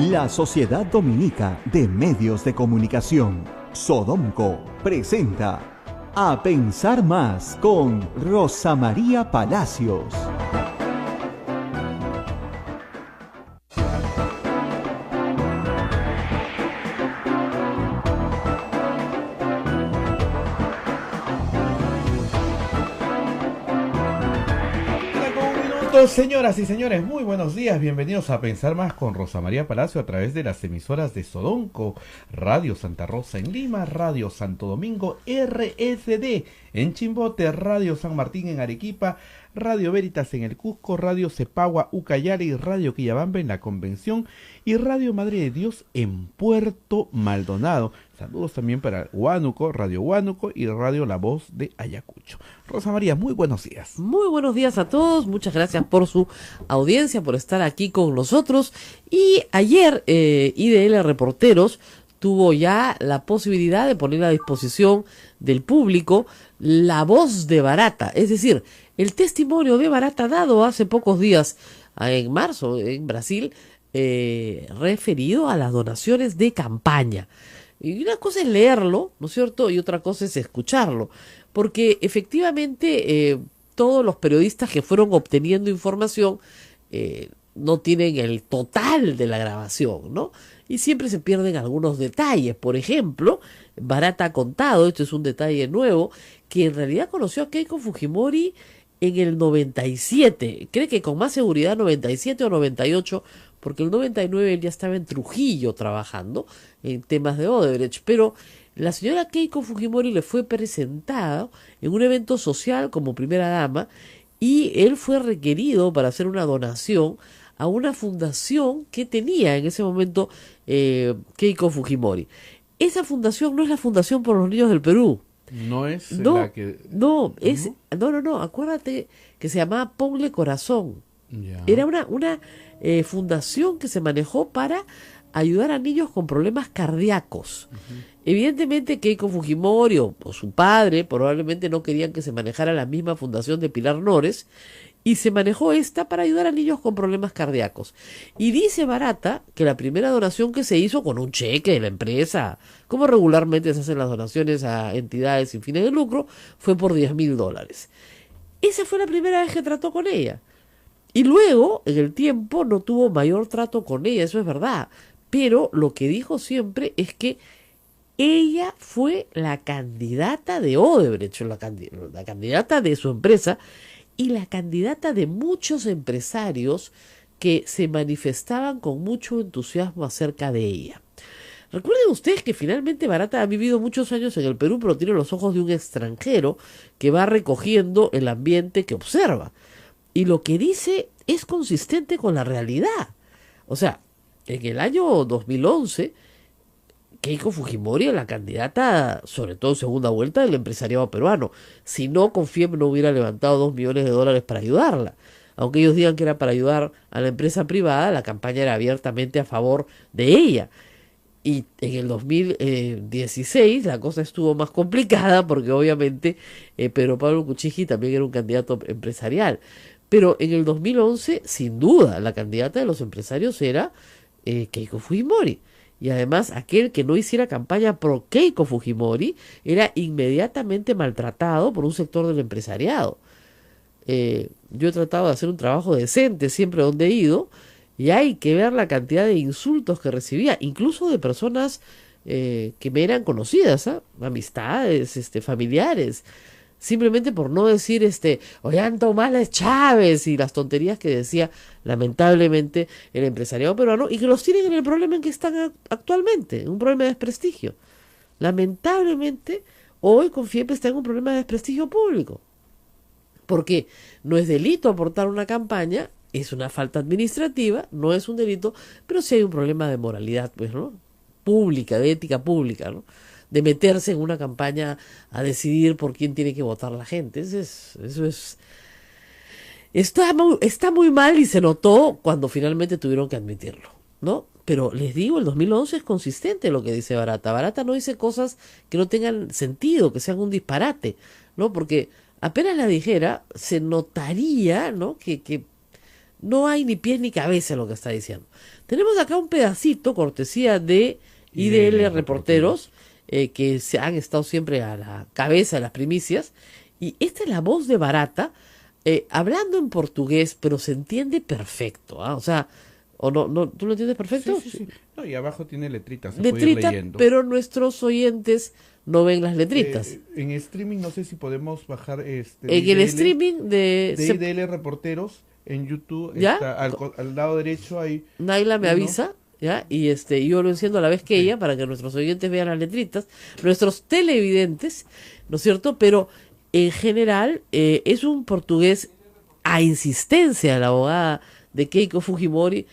La Sociedad Dominica de Medios de Comunicación, Sodomco, presenta A Pensar Más con Rosa María Palacios. Señoras y señores, muy buenos días, bienvenidos a Pensar Más con Rosa María Palacio a través de las emisoras de Sodomco, Radio Santa Rosa en Lima, Radio Santo Domingo, RSD en Chimbote, Radio San Martín en Arequipa, Radio Veritas en el Cusco, Radio Cepagua, Ucayali, Radio Quillabamba en la Convención y Radio Madre de Dios en Puerto Maldonado. Saludos también para Huánuco, Radio Huánuco y Radio La Voz de Ayacucho. Rosa María, muy buenos días. Muy buenos días a todos, muchas gracias por su audiencia, por estar aquí con nosotros. Y ayer IDL Reporteros tuvo ya la posibilidad de poner a disposición del público la voz de Barata, es decir, el testimonio de Barata dado hace pocos días, en marzo, en Brasil, referido a las donaciones de campaña. Y una cosa es leerlo, ¿no es cierto? Y otra cosa es escucharlo, porque efectivamente todos los periodistas que fueron obteniendo información no tienen el total de la grabación, ¿no? Y siempre se pierden algunos detalles. Por ejemplo, Barata ha contado, esto es un detalle nuevo, que en realidad conoció a Keiko Fujimori en el 97, cree que con más seguridad 97 o 98, porque el 99 él ya estaba en Trujillo trabajando en temas de Odebrecht, pero la señora Keiko Fujimori le fue presentada en un evento social como primera dama y él fue requerido para hacer una donación a una fundación que tenía en ese momento Keiko Fujimori. Esa fundación no es la Fundación por los Niños del Perú. No es la que... No, acuérdate que se llamaba Ponle Corazón. Ya. Era una fundación que se manejó para ayudar a niños con problemas cardíacos. Evidentemente Keiko Fujimori o su padre probablemente no querían que se manejara la misma fundación de Pilar Nores y se manejó esta para ayudar a niños con problemas cardíacos. Y dice Barata que la primera donación que se hizo con un cheque de la empresa, como regularmente se hacen las donaciones a entidades sin fines de lucro, fue por $10,000. Esa fue la primera vez que trató con ella. Y luego, en el tiempo, no tuvo mayor trato con ella, eso es verdad. Pero lo que dijo siempre es que ella fue la candidata de Odebrecht, la candidata de su empresa y la candidata de muchos empresarios que se manifestaban con mucho entusiasmo acerca de ella. Recuerden ustedes que finalmente Barata ha vivido muchos años en el Perú, pero tiene los ojos de un extranjero que va recogiendo el ambiente que observa. Y lo que dice es consistente con la realidad. O sea, en el año 2011, Keiko Fujimori es la candidata, sobre todo en segunda vuelta, del empresariado peruano. Si no, Confiem no hubiera levantado $2 millones para ayudarla. Aunque ellos digan que era para ayudar a la empresa privada, la campaña era abiertamente a favor de ella. Y en el 2016 la cosa estuvo más complicada porque obviamente Pedro Pablo Kuczynski también era un candidato empresarial. Pero en el 2011, sin duda, la candidata de los empresarios era Keiko Fujimori. Y además, aquel que no hiciera campaña pro Keiko Fujimori era inmediatamente maltratado por un sector del empresariado. Yo he tratado de hacer un trabajo decente siempre donde he ido, y hay que ver la cantidad de insultos que recibía, incluso de personas que me eran conocidas, amistades, familiares, simplemente por no decir Ollantumala Chávez y las tonterías que decía lamentablemente el empresariado peruano y que los tienen en el problema en que están actualmente, un problema de desprestigio. Lamentablemente hoy Confiem está en un problema de desprestigio público, porque no es delito aportar una campaña, es una falta administrativa, no es un delito, pero sí hay un problema de moralidad, pues, ¿no? Pública, de ética pública, ¿no? De meterse en una campaña a decidir por quién tiene que votar la gente. Está muy mal y se notó cuando finalmente tuvieron que admitirlo, ¿no? Pero les digo, el 2011 es consistente lo que dice Barata. Barata no dice cosas que no tengan sentido, que sean un disparate, ¿no? Porque apenas la dijera, se notaría, ¿no? Que no hay ni pies ni cabeza en lo que está diciendo. Tenemos acá un pedacito, cortesía de IDL Reporteros, que se han estado siempre a la cabeza de las primicias, y esta es la voz de Barata, hablando en portugués, pero se entiende perfecto, ¿ah? O sea, ¿o no, tú lo entiendes perfecto? Sí. No, y abajo tiene letritas, se puede ir Letrita, leyendo. pero nuestros oyentes no ven las letritas. En streaming no sé si podemos bajar En el streaming de IDL Reporteros en YouTube, ¿Ya? está al lado derecho hay Naila me uno. avisa, ¿ya? Y yo lo enciendo a la vez que ella para que nuestros oyentes vean las letritas, nuestros televidentes, ¿no es cierto? Pero en general es un portugués a insistencia de la abogada de Keiko Fujimori,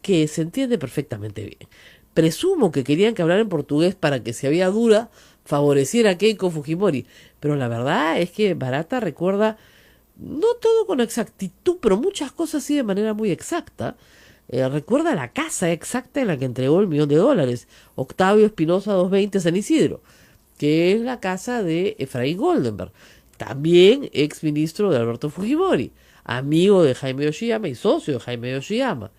que se entiende perfectamente bien. Presumo que querían que hablara en portugués para que, si había duda, favoreciera a Keiko Fujimori, pero la verdad es que Barata recuerda, no todo con exactitud, pero muchas cosas sí de manera muy exacta. Recuerda la casa exacta en la que entregó el $1.000.000, Octavio Espinosa 220 San Isidro, que es la casa de Efraín Goldenberg, también ex ministro de Alberto Fujimori, amigo de Jaime Yoshiyama y socio de Jaime Yoshiyama,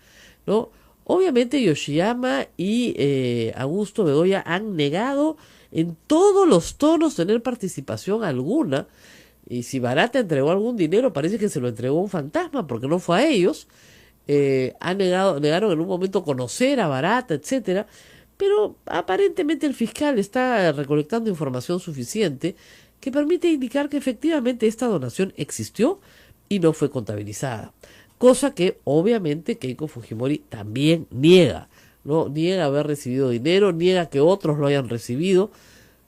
¿no? Obviamente Yoshiyama y Augusto Bedoya han negado en todos los tonos tener participación alguna, y si Barata entregó algún dinero parece que se lo entregó un fantasma porque no fue a ellos. Negaron en un momento conocer a Barata, etcétera, pero aparentemente el fiscal está recolectando información suficiente que permite indicar que efectivamente esta donación existió y no fue contabilizada, cosa que obviamente Keiko Fujimori también niega, ¿no? Niega haber recibido dinero, niega que otros lo hayan recibido.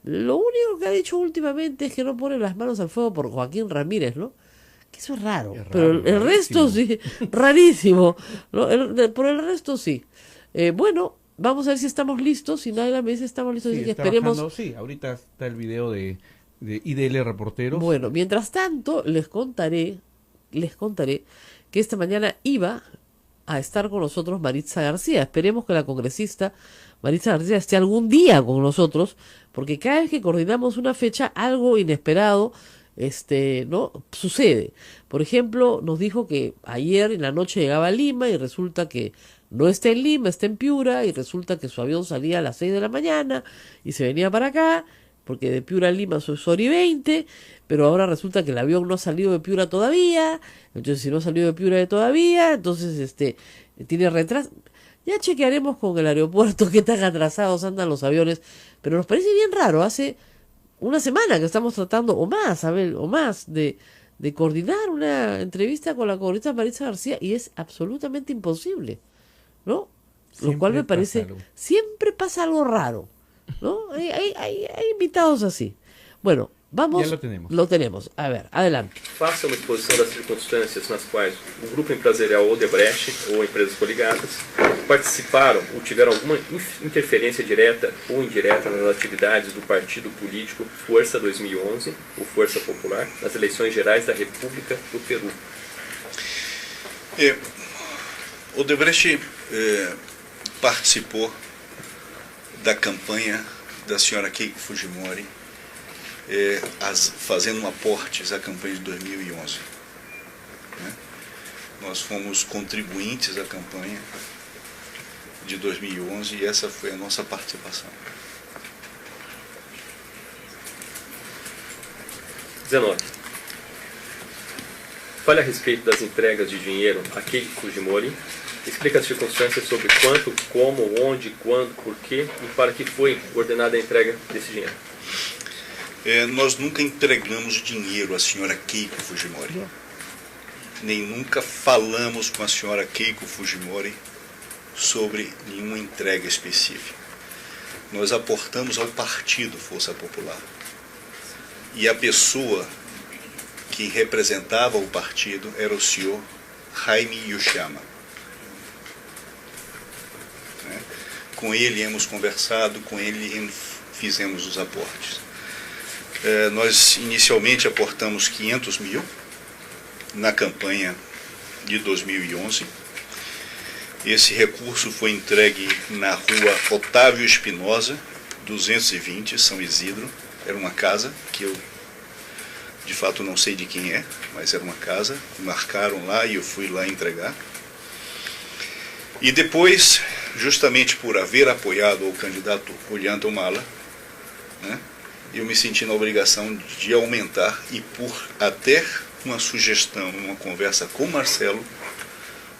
Lo único que ha dicho últimamente es que no pone las manos al fuego por Joaquín Ramírez, ¿no? Que eso es raro, pero el resto sí, rarísimo, ¿no? Por el resto sí. Bueno, vamos a ver si estamos listos. Si Naila me dice estamos listos, Sí, así que está esperemos. bajando, sí, ahorita está el video de IDL Reporteros. Bueno, mientras tanto, les contaré que esta mañana iba a estar con nosotros Maritza García. Esperemos que la congresista Maritza García esté algún día con nosotros, porque cada vez que coordinamos una fecha, algo inesperado no sucede. Por ejemplo, nos dijo que ayer en la noche llegaba a Lima y resulta que no está en Lima, está en Piura, y resulta que su avión salía a las 6 de la mañana y se venía para acá, porque de Piura a Lima son 1:20, pero ahora resulta que el avión no ha salido de Piura todavía. Entonces, si no ha salido de Piura todavía, entonces tiene retraso. Ya chequearemos con el aeropuerto qué tan atrasados andan los aviones, pero nos parece bien raro. Hace una semana que estamos tratando, o más, de coordinar una entrevista con la congresista Maritza García, y es absolutamente imposible, ¿no? Lo cual me parece, siempre pasa algo raro, ¿no? Hay invitados así. Bueno, vamos. Ya lo tenemos. Lo tenemos. A ver, adelante. Faça uma exposição das circunstâncias nas quais o grupo empresarial Odebrecht ou empresas coligadas participaram ou tiveram alguma interferência direta ou indireta nas atividades do partido político Força 2011, ou Força Popular, nas eleições gerais da República do Peru. Odebrecht participou da campanha da senhora Keiko Fujimori, fazendo aportes à campanha de 2011. Né? Nós fomos contribuintes à campanha de 2011 e essa foi a nossa participação. 19. Fale a respeito das entregas de dinheiro a Keiko Fujimori. Explica as circunstâncias sobre quanto, como, onde, quando, por quê e para que foi ordenada a entrega desse dinheiro. Nós nunca entregamos dinheiro à senhora Keiko Fujimori. Nem nunca falamos com a senhora Keiko Fujimori sobre nenhuma entrega específica. Nós aportamos ao partido Força Popular. E a pessoa que representava o partido era o senhor Jaime Yoshiyama. Com ele hemos conversado, com ele fizemos os aportes. Nós inicialmente aportamos 500 mil na campanha de 2011. Esse recurso foi entregue na rua Otávio Espinosa, 220, São Isidro. Era uma casa que eu De fato não sei de quem é, mas era uma casa, marcaram lá e eu fui lá entregar. E depois, justamente por haver apoiado o candidato Ollanta Humala, né, eu me senti na obrigação de aumentar, e por até uma sugestão, uma conversa com o Marcelo,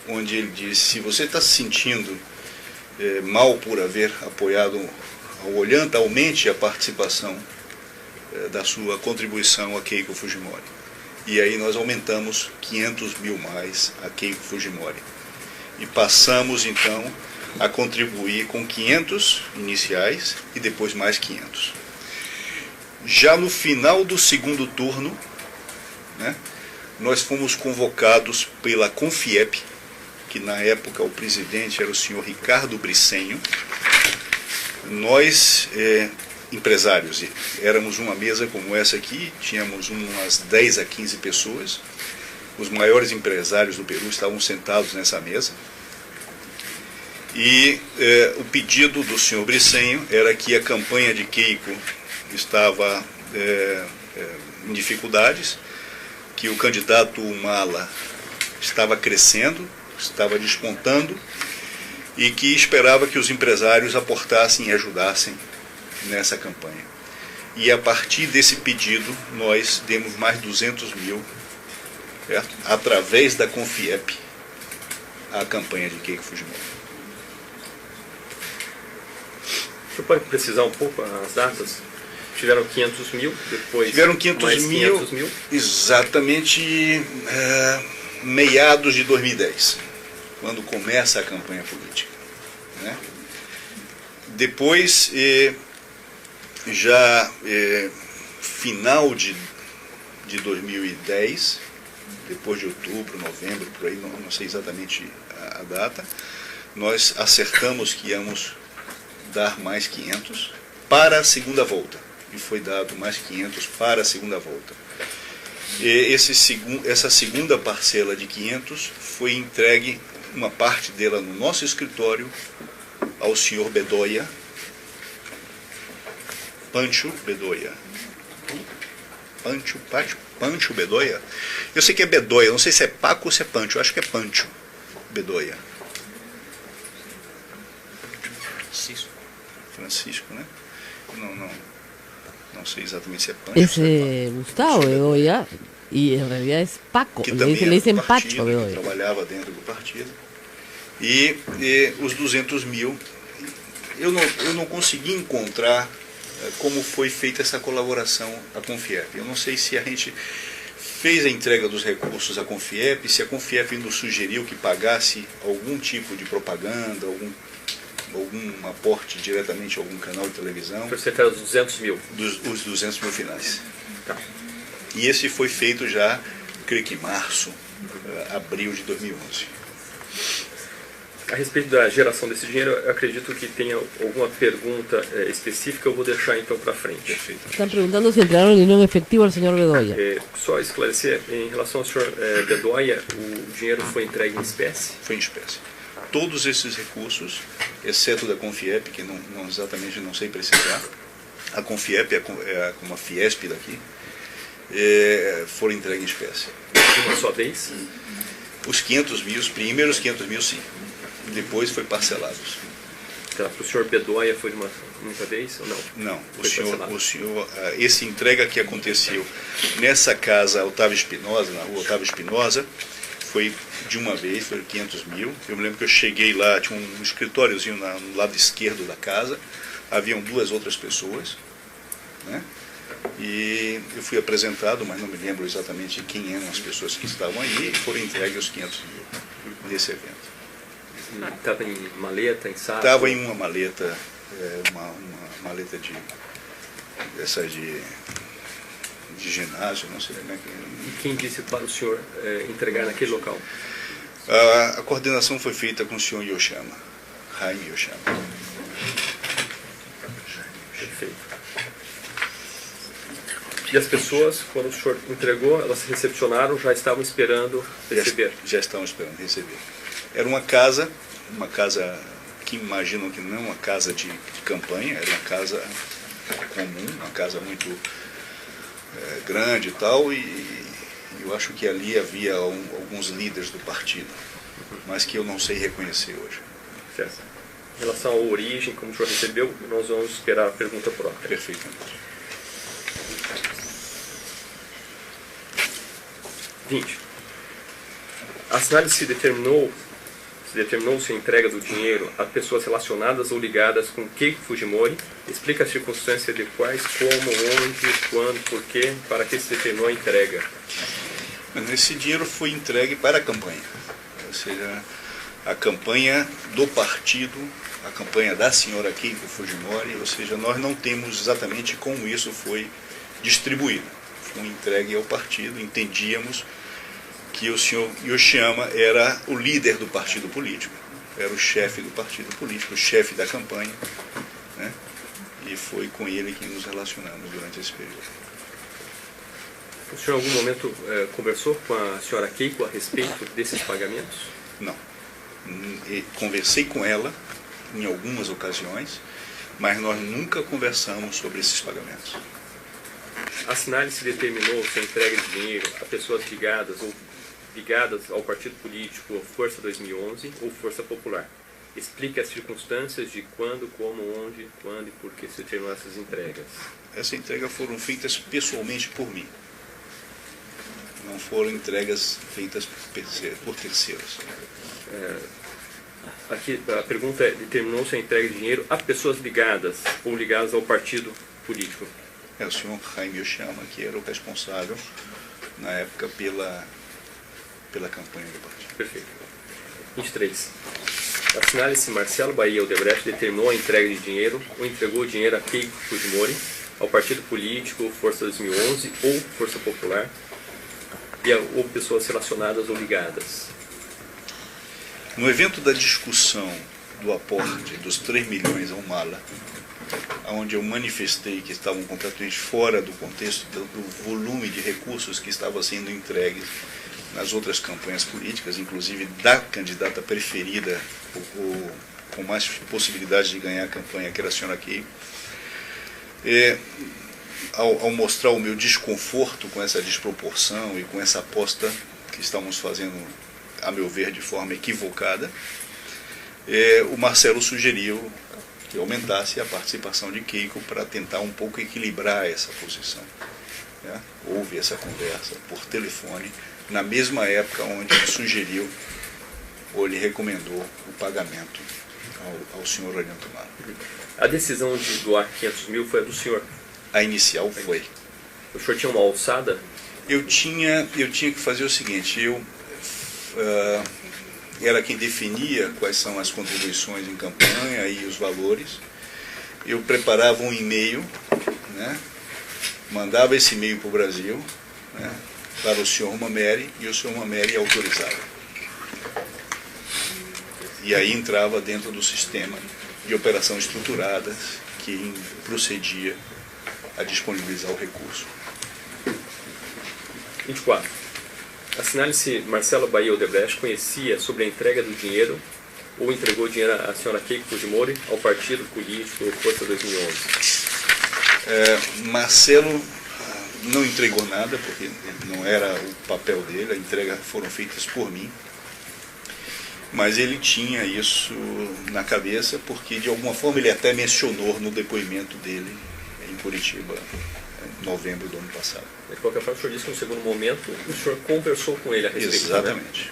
onde ele disse: se você está se sentindo mal por haver apoiado ao Ollanta, aumente a participação da sua contribuição a Keiko Fujimori. E aí nós aumentamos 500 mil mais a Keiko Fujimori. E passamos então a contribuir com 500 iniciais e depois mais 500. Já no final do segundo turno, né, nós fomos convocados pela Confiep, que na época o presidente era o senhor Ricardo Bricenho. Nós, empresários, éramos uma mesa como essa aqui, tínhamos umas 10 a 15 pessoas. Os maiores empresários do Peru estavam sentados nessa mesa. E o pedido do senhor Bricenho era que a campanha de Keiko estava em dificuldades, que o candidato Humala estava crescendo, estava despontando, e que esperava que os empresários aportassem e ajudassem nessa campanha. E a partir desse pedido nós demos mais 200 mil, certo? Através da Confiep, à campanha de Keiko Fujimori. Você pode precisar um pouco as datas? Tiveram 500 mil, depois tiveram 500 mais mil, 500 mil? Exatamente meados de 2010, quando começa a campanha política, né? Depois, já final de 2010, depois de outubro, novembro, por aí, não sei exatamente a data, nós acertamos que íamos dar mais 500 para a segunda volta. E foi dado mais 500 para a segunda volta. E essa segunda parcela de 500 foi entregue, uma parte dela no nosso escritório, ao senhor Bedoya, Pancho Bedoya. Pancho Bedoya? Eu sei que é Bedoya, não sei se é Paco ou se é Pancho, eu acho que é Pancho Bedoya. Francisco, né? Não sei exatamente se é Pancho. Esse Gustavo Bedoya, e em realidade é Paco, que le dicen Pacho que Bedoya. trabalhava dentro do partido. E os 200 mil, eu não consegui encontrar como foi feita essa colaboração à Confiep. Eu não sei se a gente fez a entrega dos recursos à Confiep, se a Confiep nos sugeriu que pagasse algum tipo de propaganda, algum aporte diretamente a algum canal de televisão. Foi cerca dos 200 mil. Os 200 mil finais. Tá. E esse foi feito já, creio que em março, abril de 2011. A respeito da geração desse dinheiro, eu acredito que tenha alguma pergunta específica, eu vou deixar então para frente. Perfeito. Están preguntando si entregaron el dinero en efectivo al señor Bedoya. Só esclarecer, em relação ao senhor Bedoya, o dinheiro foi entregue em espécie? Foi em espécie. Todos esses recursos, exceto da Confiep, que não exatamente não sei precisar, a Confiep é como a Fiesp daqui, foram entregues em espécie. Uma só vez? Os 500 mil, os primeiros 500 mil sim, depois foi parcelados. Tá, para o senhor Bedoya foi de uma única vez ou não? Não, Foi o senhor, esse entrega que aconteceu nessa casa Otávio Espinosa, na rua Otávio Espinosa, foi de uma vez, foi 500 mil. Eu me lembro que eu cheguei lá, tinha um escritóriozinho no lado esquerdo da casa, haviam 2 outras pessoas, né? E eu fui apresentado, mas não me lembro exatamente quem eram as pessoas que estavam aí, e foram entregues os 500 mil nesse evento. Estava em maleta, em saco? Estava em uma maleta, uma maleta dessas de ginásio, não sei como é que... E quem disse para o senhor entregar naquele local? A coordenação foi feita com o senhor Yoshama, Jaime Yoshama. Perfeito. E as pessoas, quando o senhor entregou, elas se recepcionaram, já estavam esperando receber? Já estavam esperando receber. Era uma casa que imaginam que não é uma casa de campanha, era uma casa comum, uma casa muito grande e tal, e eu acho que ali havia alguns líderes do partido, mas que eu não sei reconhecer hoje. Certo. Em relação à origem, como o senhor recebeu, nós vamos esperar a pergunta própria. Perfeitamente. 20. Assinale-se determinou-se a entrega do dinheiro a pessoas relacionadas ou ligadas com Keiko Fujimori. Explica as circunstâncias de quais, como, onde, quando, porquê, para que se determinou a entrega. Esse dinheiro foi entregue para a campanha, ou seja, a campanha do partido, a campanha da senhora Keiko Fujimori, ou seja, nós não temos exatamente como isso foi distribuído. Foi entregue ao partido, entendíamos que o senhor Yoshiyama era o líder do partido político, era o chefe do partido político, o chefe da campanha, né? E foi com ele que nos relacionamos durante esse período. O senhor em algum momento conversou com a senhora Keiko a respeito desses pagamentos? Não. Conversei com ela em algumas ocasiões, mas nós nunca conversamos sobre esses pagamentos. Assinale-se determinou-se a entrega de dinheiro a pessoas ligadas ao partido político ou Força 2011 ou Força Popular. Explique as circunstâncias de quando, como, onde, quando e por que se determinou essas entregas. Essas entregas foram feitas pessoalmente por mim. Não foram entregas feitas por terceiros. Aqui a pergunta é: determinou-se a entrega de dinheiro a pessoas ligadas ou ligadas ao partido político? É o senhor Jaime Yoshiyama, que era o responsável na época pela campanha do partido. Perfeito. 23. Assinale-se Marcelo Bahia Odebrecht determinou a entrega de dinheiro ou entregou o dinheiro a Keiko Fujimori, ao partido político, Força 2011 ou Força Popular, ou pessoas relacionadas ou ligadas. No evento da discussão do aporte dos 3 milhões ao Mala, onde eu manifestei que estavam completamente fora do contexto do volume de recursos que estava sendo entregues nas outras campanhas políticas, inclusive da candidata preferida, com mais possibilidade de ganhar a campanha, que era a senhora Keiko. Ao mostrar o meu desconforto com essa desproporção e com essa aposta que estamos fazendo, a meu ver, de forma equivocada, o Marcelo sugeriu que aumentasse a participação de Keiko para tentar um pouco equilibrar essa posição. Houve essa conversa por telefone, na mesma época onde ele sugeriu ou ele recomendou o pagamento ao senhor Ollanta Humala. A decisão de doar 500 mil foi a do senhor? A inicial foi. O senhor tinha uma alçada? Eu tinha que fazer o seguinte, eu era quem definia quais são as contribuições em campanha e os valores. Eu preparava um e-mail, né, mandava esse e-mail para o Brasil, né, para o senhor Mameri, e o senhor Mameri autorizava. E aí entrava dentro do sistema de operação estruturada que procedia a disponibilizar o recurso. 24. Assinale-se Marcelo Bahia Odebrecht conhecia sobre a entrega do dinheiro ou entregou o dinheiro à senhora Keiko Fujimori, ao partido político Força 2011? Marcelo não entregou nada, porque não era o papel dele, a entrega foram feitas por mim, mas ele tinha isso na cabeça, porque de alguma forma ele até mencionou no depoimento dele em Curitiba, em novembro do ano passado. De qualquer forma, o senhor disse que no segundo momento o senhor conversou com ele a respeito. Exatamente.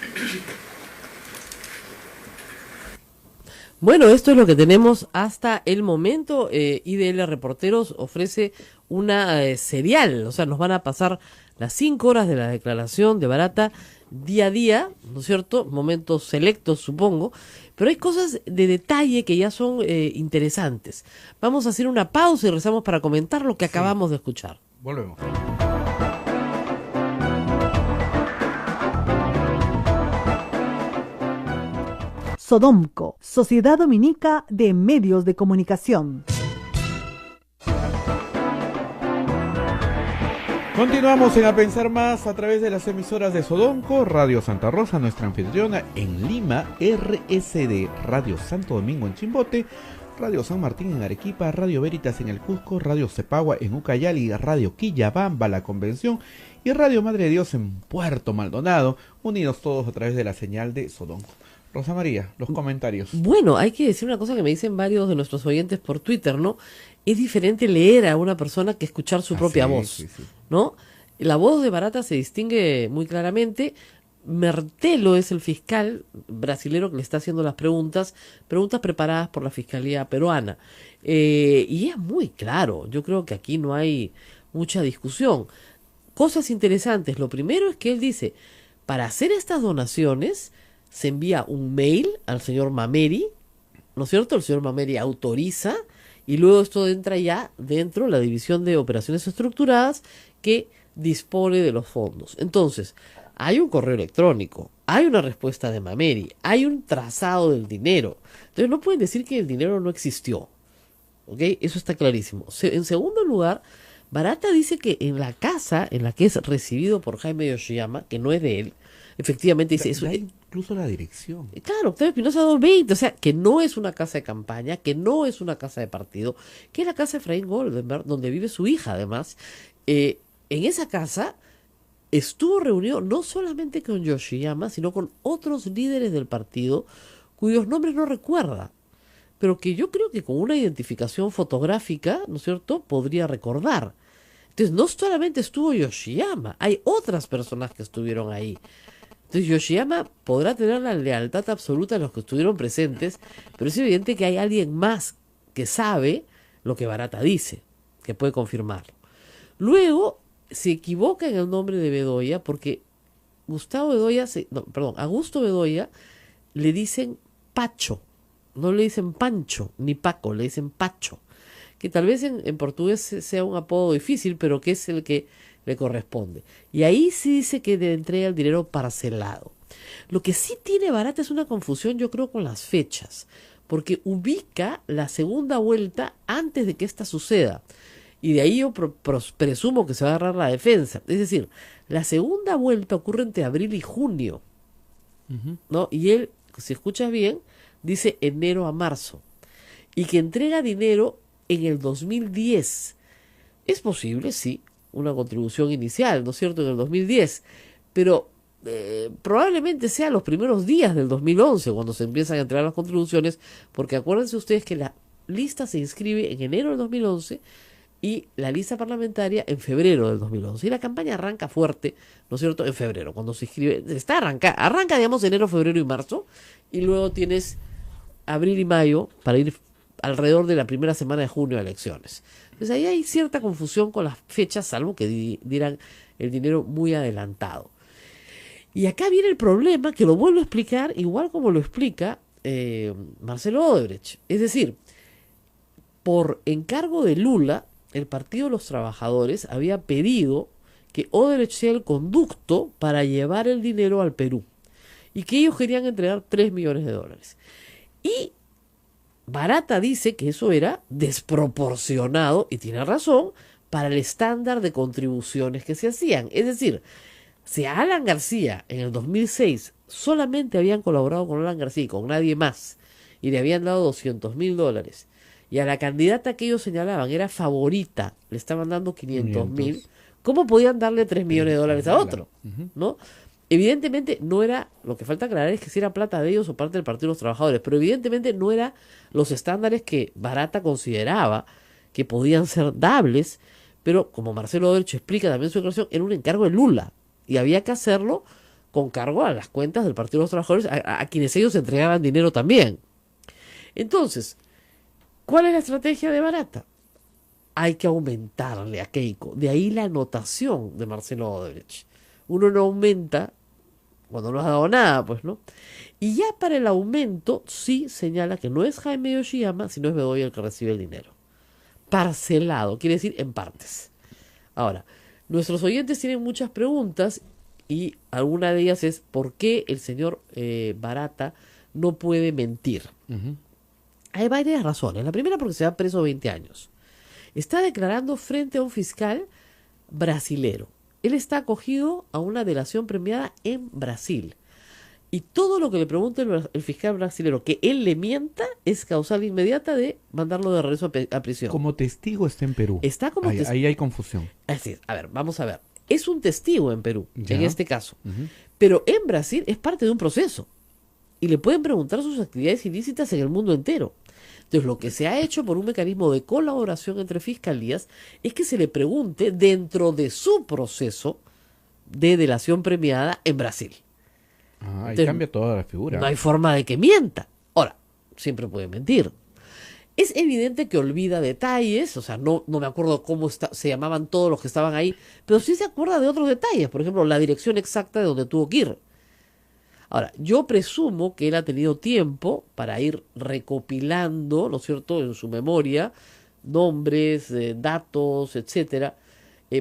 Bueno, esto es lo que tenemos hasta el momento. IDL Reporteros ofrece una serial, o sea, nos van a pasar las 5 horas de la declaración de Barata día a día, ¿no es cierto? Momentos selectos, supongo, pero hay cosas de detalle que ya son interesantes. Vamos a hacer una pausa y regresamos para comentar lo que acabamos de escuchar. Volvemos. Sodomco, Sociedad Dominica de Medios de Comunicación. Continuamos en A Pensar Más a través de las emisoras de Sodomco, Radio Santa Rosa, nuestra anfitriona en Lima, RSD, Radio Santo Domingo en Chimbote, Radio San Martín en Arequipa, Radio Veritas en el Cusco, Radio Cepagua en Ucayali, Radio Quillabamba, La Convención y Radio Madre de Dios en Puerto Maldonado, unidos todos a través de la señal de Sodonco. Rosa María, los comentarios. Bueno, hay que decir una cosa que me dicen varios de nuestros oyentes por Twitter, ¿no? Es diferente leer a una persona que escuchar su propia voz, sí. ¿no? La voz de Barata se distingue muy claramente. Mertelo es el fiscal brasilero que le está haciendo las preguntas preparadas por la Fiscalía peruana. Y es muy claro, yo creo que aquí no hay mucha discusión. Cosas interesantes, lo primero es que él dice, para hacer estas donaciones se envía un mail al señor Mameri, ¿no es cierto? El señor Mameri autoriza y luego esto entra ya dentro de la División de Operaciones Estructuradas que dispone de los fondos. Entonces, hay un correo electrónico, hay una respuesta de Mameri, hay un trazado del dinero. Entonces no pueden decir que el dinero no existió. ¿Ok? Eso está clarísimo. En segundo lugar, Barata dice que en la casa en la que es recibido por Jaime Yoshiyama, que no es de él, efectivamente dice eso. Incluso la dirección. Claro, Octavio Espinosa 220, o sea, que no es una casa de campaña, que no es una casa de partido, que es la casa de Efraín Goldenberg, donde vive su hija además. En esa casa estuvo reunido no solamente con Yoshiyama, sino con otros líderes del partido, cuyos nombres no recuerda, pero que yo creo que con una identificación fotográfica, ¿no es cierto?, podría recordar. Entonces, no solamente estuvo Yoshiyama, hay otras personas que estuvieron ahí. Entonces, Yoshiyama podrá tener la lealtad absoluta de los que estuvieron presentes, pero es evidente que hay alguien más que sabe lo que Barata dice, que puede confirmarlo. Luego, se equivoca en el nombre de Bedoya porque Augusto Bedoya le dicen Pacho, no le dicen Pancho ni Paco, le dicen Pacho, que tal vez en portugués sea un apodo difícil, pero que es el que le corresponde. Y ahí sí dice que le entrega el dinero parcelado. Lo que sí tiene Barata es una confusión, yo creo, con las fechas, porque ubica la segunda vuelta antes de que esta suceda. Y de ahí yo presumo que se va a agarrar la defensa. Es decir, la segunda vuelta ocurre entre abril y junio, ¿no? Y él, si escuchas bien, dice enero a marzo. Y que entrega dinero en el 2010. Es posible, sí, una contribución inicial, ¿no es cierto?, en el 2010. Pero probablemente sea los primeros días del 2011 cuando se empiezan a entregar las contribuciones, porque acuérdense ustedes que la lista se inscribe en enero del 2011 y la lista parlamentaria en febrero del 2011. Y la campaña arranca fuerte, ¿no es cierto?, en febrero, cuando se inscribe. Arranca, digamos, enero, febrero y marzo, y luego tienes abril y mayo para ir alrededor de la primera semana de junio a elecciones. Entonces ahí hay cierta confusión con las fechas, salvo que dirán el dinero muy adelantado. Y acá viene el problema, que lo vuelvo a explicar, igual como lo explica Marcelo Odebrecht. Es decir, por encargo de Lula, el Partido de los Trabajadores había pedido que Odebrecht sea el conducto para llevar el dinero al Perú y que ellos querían entregar $3 millones. Y Barata dice que eso era desproporcionado, y tiene razón, para el estándar de contribuciones que se hacían. Es decir, si a Alan García en el 2006 solamente habían colaborado con Alan García y con nadie más, y le habían dado $200.000, y a la candidata que ellos señalaban era favorita, le estaban dando 500.000, ¿cómo podían darle $3 millones a otro? ¿No? Evidentemente no era, lo que falta aclarar es que si era plata de ellos o parte del Partido de los Trabajadores, pero evidentemente no era los estándares que Barata consideraba que podían ser dables, pero como Marcelo Odebrecht explica también en su declaración, era un encargo de Lula, y había que hacerlo con cargo a las cuentas del Partido de los Trabajadores, a quienes ellos entregaban dinero también. Entonces, ¿cuál es la estrategia de Barata? Hay que aumentarle a Keiko. De ahí la anotación de Marcelo Odebrecht. Uno no aumenta cuando no has dado nada, pues, ¿no? Y ya para el aumento sí señala que no es Jaime Yoshiyama, sino es Bedoya el que recibe el dinero. Parcelado, quiere decir en partes. Ahora, nuestros oyentes tienen muchas preguntas y alguna de ellas es ¿por qué el señor Barata no puede mentir? Hay varias razones. La primera, porque se va preso 20 años. Está declarando frente a un fiscal brasilero. Él está acogido a una delación premiada en Brasil. Y todo lo que le pregunte el fiscal brasilero, que él le mienta, es causal inmediata de mandarlo de regreso a prisión. Como testigo está en Perú. Está como ahí, testigo. ahí hay confusión. Así es. A ver, vamos a ver. Es un testigo en Perú, Ya. en este caso. Ujú. Pero en Brasil es parte de un proceso. Y le pueden preguntar sus actividades ilícitas en el mundo entero. Entonces, lo que se ha hecho por un mecanismo de colaboración entre fiscalías es que se le pregunte dentro de su proceso de delación premiada en Brasil. Ah, ahí Entonces, cambia toda la figura. No hay forma de que mienta. Ahora, siempre puede mentir. Es evidente que olvida detalles, o sea, no me acuerdo cómo se llamaban todos los que estaban ahí, pero sí se acuerda de otros detalles, por ejemplo, la dirección exacta de donde tuvo que ir. Ahora, yo presumo que él ha tenido tiempo para ir recopilando, ¿no es cierto?, en su memoria, nombres, datos, etcétera.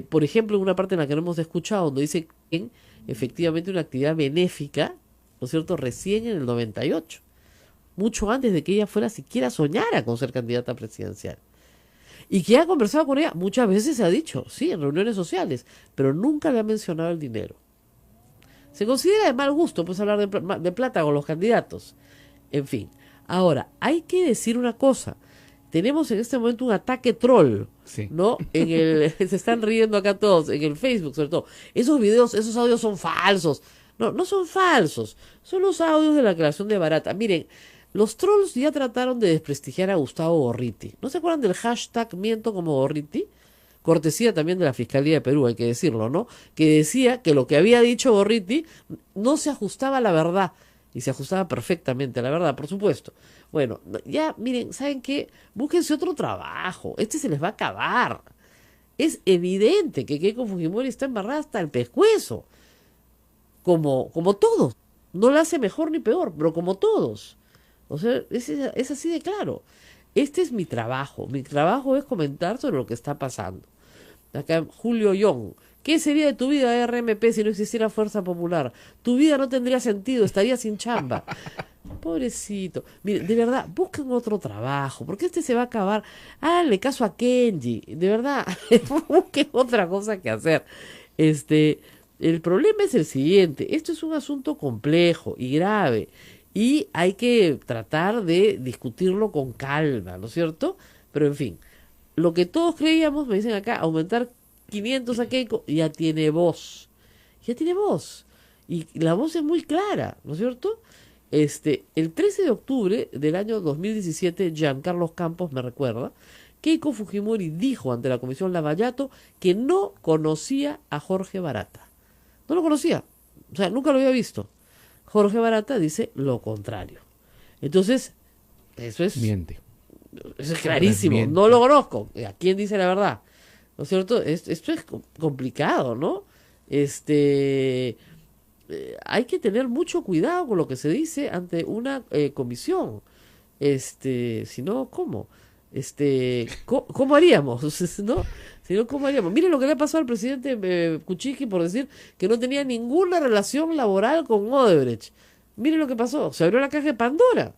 Por ejemplo, en una parte en la que no hemos escuchado, donde dice que efectivamente una actividad benéfica, ¿no es cierto?, recién en el 98, mucho antes de que ella fuera siquiera soñara con ser candidata presidencial. Y que ha conversado con ella muchas veces, se ha dicho, sí, en reuniones sociales, pero nunca le ha mencionado el dinero. Se considera de mal gusto pues hablar de plata con los candidatos. En fin, ahora, hay que decir una cosa. Tenemos en este momento un ataque troll, Sí. ¿no? Se están riendo acá todos, en el Facebook sobre todo. Esos videos, esos audios son falsos. No son falsos. Son los audios de la creación de Barata. Miren, los trolls ya trataron de desprestigiar a Gustavo Gorriti. ¿No se acuerdan del hashtag miento como Gorriti? Cortesía también de la Fiscalía de Perú, hay que decirlo, ¿no? Que decía que lo que había dicho Gorriti no se ajustaba a la verdad. Y se ajustaba perfectamente a la verdad, por supuesto. Bueno, ya, miren, ¿saben qué? Búsquense otro trabajo. Este se les va a acabar. Es evidente que Keiko Fujimori está embarrada hasta el pescuezo. Como todos. No la hace mejor ni peor, pero como todos. O sea, es así de claro. Este es mi trabajo. Mi trabajo es comentar sobre lo que está pasando. Acá Julio Young. ¿Qué sería de tu vida, RMP, si no existiera Fuerza Popular? Tu vida no tendría sentido, estarías sin chamba. Pobrecito. Miren, de verdad, busquen otro trabajo, porque este se va a acabar. Háganle caso a Kenji. De verdad, busquen otra cosa que hacer. El problema es el siguiente. Esto es un asunto complejo y grave. Y hay que tratar de discutirlo con calma, ¿no es cierto? Pero en fin, lo que todos creíamos, me dicen acá, aumentar 500 a Keiko, ya tiene voz. Ya tiene voz. Y la voz es muy clara, ¿no es cierto? El 13 de octubre del año 2017, Giancarlos Campos me recuerda, Keiko Fujimori dijo ante la Comisión Lavallato que no conocía a Jorge Barata. No lo conocía. O sea, nunca lo había visto. Jorge Barata dice lo contrario. Entonces, eso es... Miente. Eso es clarísimo. Miente. No lo conozco. ¿A quién dice la verdad? ¿No es cierto? Esto es complicado, ¿no? Hay que tener mucho cuidado con lo que se dice ante una comisión. Si no, ¿cómo? ¿Cómo haríamos? ¿No? Si no, ¿cómo haríamos? Miren lo que le pasó al presidente Kuczynski por decir que no tenía ninguna relación laboral con Odebrecht. Miren lo que pasó. Se abrió la caja de Pandora.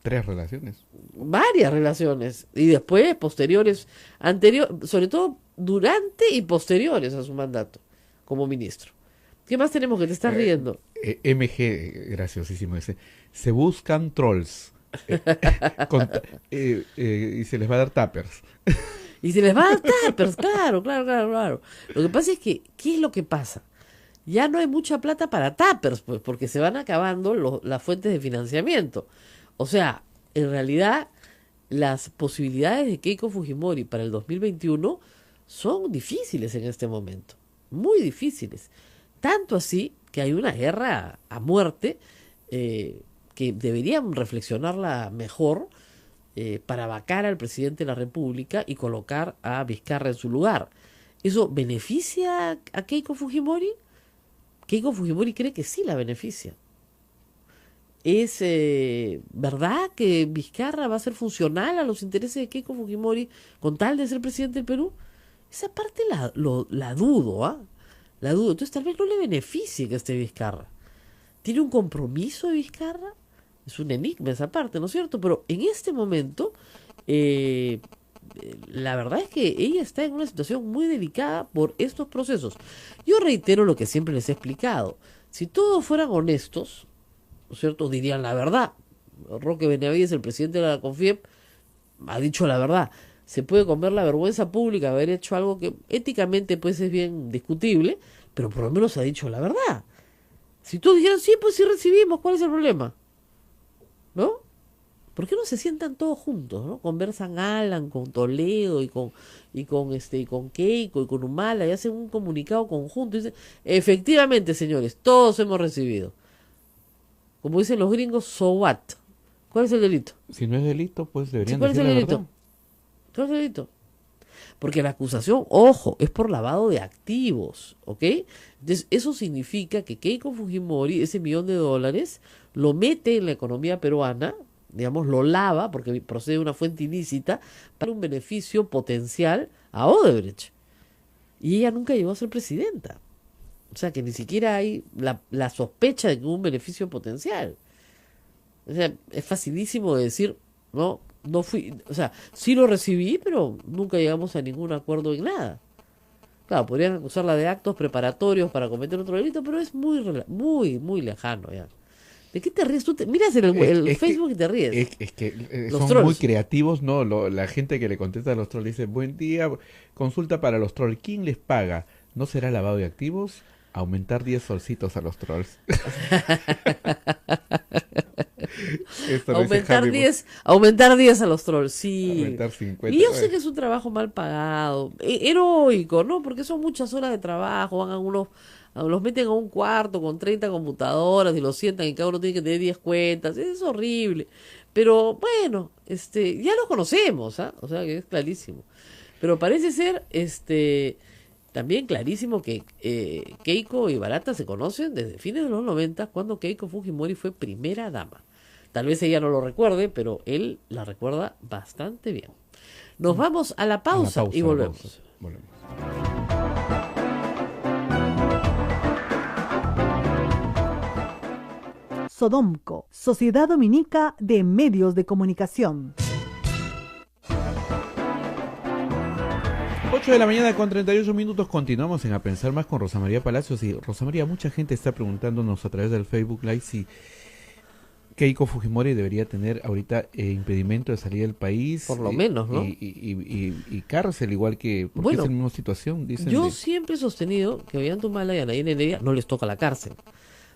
3 relaciones. Varias relaciones. Y después, posteriores, sobre todo durante y posteriores a su mandato como ministro. ¿Qué más tenemos que te estás riendo? MG, graciosísimo ese. Se buscan trolls. Y se les va a dar tappers. Y se les va a dar tappers, claro. Lo que pasa es que, ¿qué es lo que pasa? Ya no hay mucha plata para tappers, pues, porque se van acabando las fuentes de financiamiento. O sea, en realidad, las posibilidades de Keiko Fujimori para el 2021 son difíciles en este momento. Muy difíciles. Tanto así que hay una guerra a muerte que deberían reflexionarla mejor para vacar al presidente de la República y colocar a Vizcarra en su lugar. ¿Eso beneficia a Keiko Fujimori? Keiko Fujimori cree que sí la beneficia. ¿Es verdad que Vizcarra va a ser funcional a los intereses de Keiko Fujimori con tal de ser presidente del Perú? Esa parte la dudo, ¿ah? La dudo. Entonces tal vez no le beneficie que esté Vizcarra. ¿Tiene un compromiso de Vizcarra? Es un enigma esa parte, ¿no es cierto? Pero en este momento, la verdad es que ella está en una situación muy delicada por estos procesos. Yo reitero lo que siempre les he explicado. Si todos fueran honestos, ¿no es cierto?, dirían la verdad. Roque Benavides, el presidente de la CONFIEP, ha dicho la verdad. Se puede comer la vergüenza pública de haber hecho algo que éticamente pues es bien discutible, pero por lo menos ha dicho la verdad. Si todos dijeran, sí, pues sí recibimos, ¿cuál es el problema? ¿No? ¿Por qué no se sientan todos juntos, ¿no? Conversan Alan con Toledo y con Keiko y con Humala y hacen un comunicado conjunto y dicen, efectivamente, señores, todos hemos recibido. Como dicen los gringos, so what? ¿Cuál es el delito? Si no es delito, pues deberían ¿Cuál es decir el la delito? verdad. ¿Cuál es el delito? Porque la acusación, ojo, es por lavado de activos, ¿ok? Entonces, eso significa que Keiko Fujimori, ese $1.000.000, lo mete en la economía peruana, digamos, lo lava, porque procede de una fuente ilícita, para un beneficio potencial a Odebrecht. Y ella nunca llegó a ser presidenta. O sea, que ni siquiera hay la sospecha de que hubo un beneficio potencial. O sea, es facilísimo de decir, no fui, o sea, sí lo recibí, pero nunca llegamos a ningún acuerdo en nada. Claro, podrían acusarla de actos preparatorios para cometer otro delito, pero es muy lejano ya. ¿De qué te ríes? Tú miras en el Facebook y te ríes. Es que Los son trolls. muy creativos, ¿no? La gente que le contesta a los trolls dice, buen día, consulta para los trolls. ¿Quién les paga? ¿No será lavado de activos? Aumentar 10 solcitos a los trolls. Aumentar 10 a los trolls, sí. Aumentar 50. Y yo sé que es un trabajo mal pagado, heroico, ¿no? Porque son muchas horas de trabajo, van a los meten a un cuarto con 30 computadoras y los sientan y cada uno tiene que tener 10 cuentas, es horrible. Pero bueno, ya lo conocemos, ¿ah? O sea que es clarísimo. Pero parece ser, también clarísimo que Keiko y Barata se conocen desde fines de los 90, cuando Keiko Fujimori fue primera dama. Tal vez ella no lo recuerde, pero él la recuerda bastante bien. Nos vamos a la pausa, y volvemos. Sodomco, Sociedad Dominica de Medios de Comunicación. 8 de la mañana con 38 minutos, continuamos en A Pensar Más con Rosa María Palacios. Y Rosa María, mucha gente está preguntándonos a través del Facebook Live si Keiko Fujimori debería tener ahorita impedimento de salir del país. Por lo menos, ¿no? Y cárcel, igual que, porque bueno, es la misma situación, dicen. Yo siempre he sostenido que a Ollanta-Humala y a Nayib Heredia no les toca la cárcel.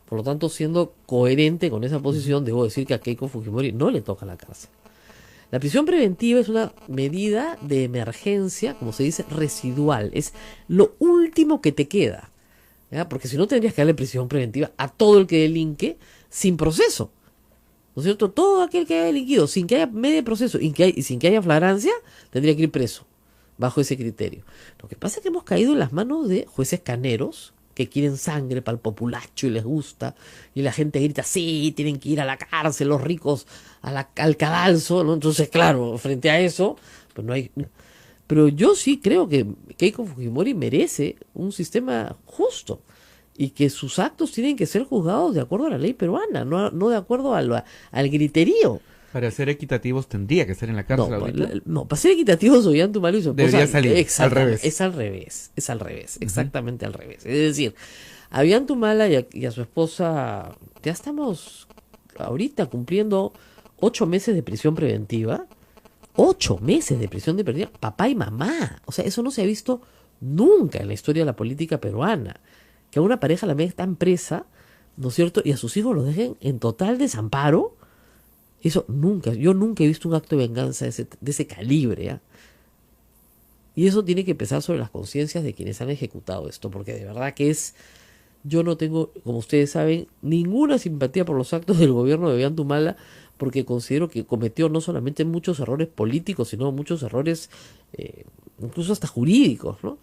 Por lo tanto, siendo coherente con esa posición, debo decir que a Keiko Fujimori no le toca la cárcel. La prisión preventiva es una medida de emergencia, como se dice, residual. Es lo último que te queda, ¿ya? Porque si no tendrías que darle prisión preventiva a todo el que delinque sin proceso. ¿No es cierto? Todo aquel que haya delinquido sin que haya medio proceso y sin que haya flagrancia, tendría que ir preso, bajo ese criterio. Lo que pasa es que hemos caído en las manos de jueces caneros, que quieren sangre para el populacho y les gusta, y la gente grita, sí, tienen que ir a la cárcel, los ricos al cadalso, ¿no? Entonces, claro, frente a eso, pues no hay... Pero yo sí creo que Keiko Fujimori merece un sistema justo, y que sus actos tienen que ser juzgados de acuerdo a la ley peruana, no de acuerdo al griterío. Para ser equitativos tendría que ser en la cárcel. No, para ser equitativos Ollanta-Humala y su esposa debería salir al revés. Es al revés, exactamente al revés. Es decir, a Ollanta-Humala y a su esposa ya estamos ahorita cumpliendo 8 meses de prisión preventiva. 8 meses de prisión preventiva, papá y mamá. O sea, eso no se ha visto nunca en la historia de la política peruana. Que a una pareja la metan presa, ¿no es cierto? Y a sus hijos los dejen en total desamparo. Eso nunca, yo nunca he visto un acto de venganza de ese calibre, ¿eh? Y eso tiene que pesar sobre las conciencias de quienes han ejecutado esto, porque de verdad que yo no tengo, como ustedes saben, ninguna simpatía por los actos del gobierno de Ollanta-Humala, porque considero que cometió no solamente muchos errores políticos, sino muchos errores incluso hasta jurídicos, ¿no?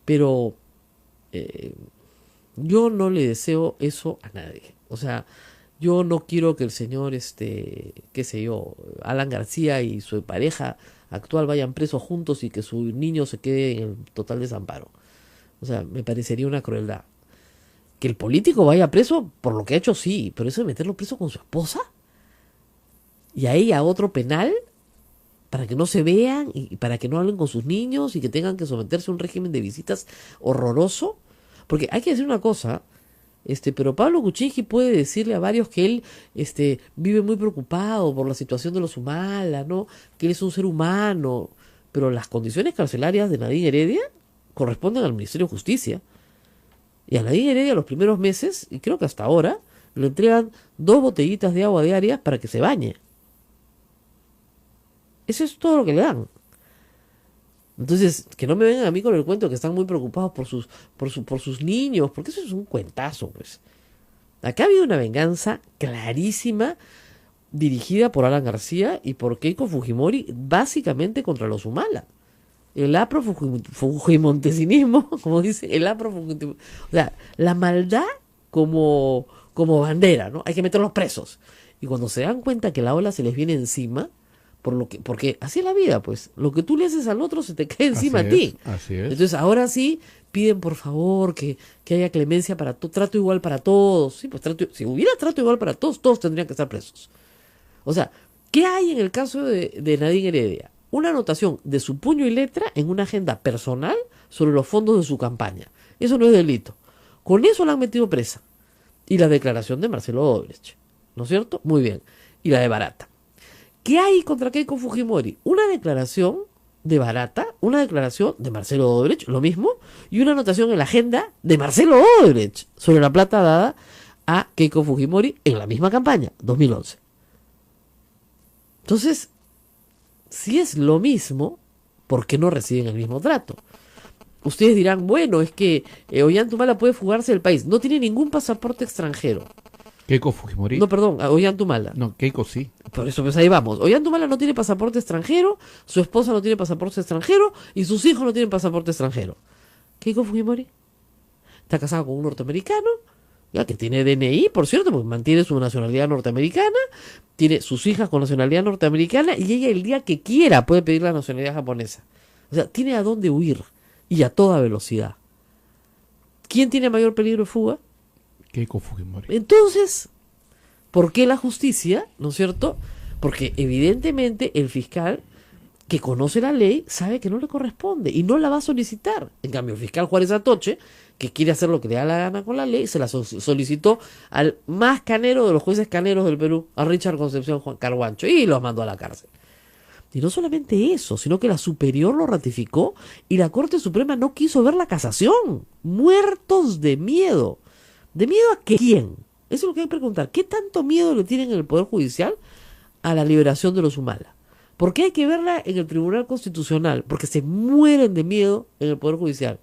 Pero yo no le deseo eso a nadie. O sea, yo no quiero que el señor, qué sé yo, Alan García y su pareja actual vayan presos juntos y que su niño se quede en el total desamparo. O sea, me parecería una crueldad. Que el político vaya preso por lo que ha hecho, sí, pero eso de meterlo preso con su esposa y a ella otro penal para que no se vean y para que no hablen con sus niños y que tengan que someterse a un régimen de visitas horroroso. Porque hay que decir una cosa, Pero Pablo Kuczynski puede decirle a varios que él vive muy preocupado por la situación de los Humala, ¿no? Que él es un ser humano, pero las condiciones carcelarias de Nadine Heredia corresponden al Ministerio de Justicia. Y a Nadine Heredia los primeros meses, y creo que hasta ahora, le entregan 2 botellitas de agua diarias para que se bañe. Eso es todo lo que le dan. Entonces, que no me vengan a mí con el cuento que están muy preocupados por sus niños, porque eso es un cuentazo, pues. Acá ha habido una venganza clarísima dirigida por Alan García y por Keiko Fujimori, básicamente contra los Humala. El afrofujimontesinismo, como dice, o sea, la maldad como bandera, ¿no? Hay que meterlos presos. Y cuando se dan cuenta que la ola se les viene encima, porque así es la vida, pues. Lo que tú le haces al otro se te cae encima a ti. Así es. Entonces ahora sí piden por favor que haya clemencia para todo, trato igual para todos. Sí, pues si hubiera trato igual para todos, todos tendrían que estar presos. O sea, ¿qué hay en el caso de Nadine Heredia? Una anotación de su puño y letra en una agenda personal sobre los fondos de su campaña. Eso no es delito. Con eso la han metido presa. Y la declaración de Marcelo Odebrecht, ¿no es cierto? Muy bien. Y la de Barata. ¿Qué hay contra Keiko Fujimori? Una declaración de Barata, una declaración de Marcelo Odebrecht, lo mismo, y una anotación en la agenda de Marcelo Odebrecht sobre la plata dada a Keiko Fujimori en la misma campaña, 2011. Entonces, si es lo mismo, ¿por qué no reciben el mismo trato? Ustedes dirán, bueno, es que Ollantumala puede fugarse del país. No tiene ningún pasaporte extranjero. ¿Keiko Fujimori? No, perdón, Ollantumala. No, Keiko sí. Por eso, pues ahí vamos. Ollantumala no tiene pasaporte extranjero, su esposa no tiene pasaporte extranjero y sus hijos no tienen pasaporte extranjero. Keiko Fujimori está casada con un norteamericano, ya que tiene DNI, por cierto, porque mantiene su nacionalidad norteamericana, tiene sus hijas con nacionalidad norteamericana y ella el día que quiera puede pedir la nacionalidad japonesa. O sea, tiene a dónde huir y a toda velocidad. ¿Quién tiene mayor peligro de fuga? Keiko Fujimori. Entonces, ¿por qué la justicia? ¿No es cierto? Porque evidentemente el fiscal que conoce la ley sabe que no le corresponde y no la va a solicitar. En cambio, el fiscal Juárez Atoche, que quiere hacer lo que le da la gana con la ley, se la solicitó al más canero de los jueces caneros del Perú, a Richard Concepción Juan Carguancho, y lo mandó a la cárcel. Y no solamente eso, sino que la superior lo ratificó y la Corte Suprema no quiso ver la casación. Muertos de miedo. ¿De miedo a quién? Eso es lo que hay que preguntar. ¿Qué tanto miedo le tienen en el Poder Judicial a la liberación de los Humala? ¿Por qué hay que verla en el Tribunal Constitucional? Porque se mueren de miedo en el Poder Judicial.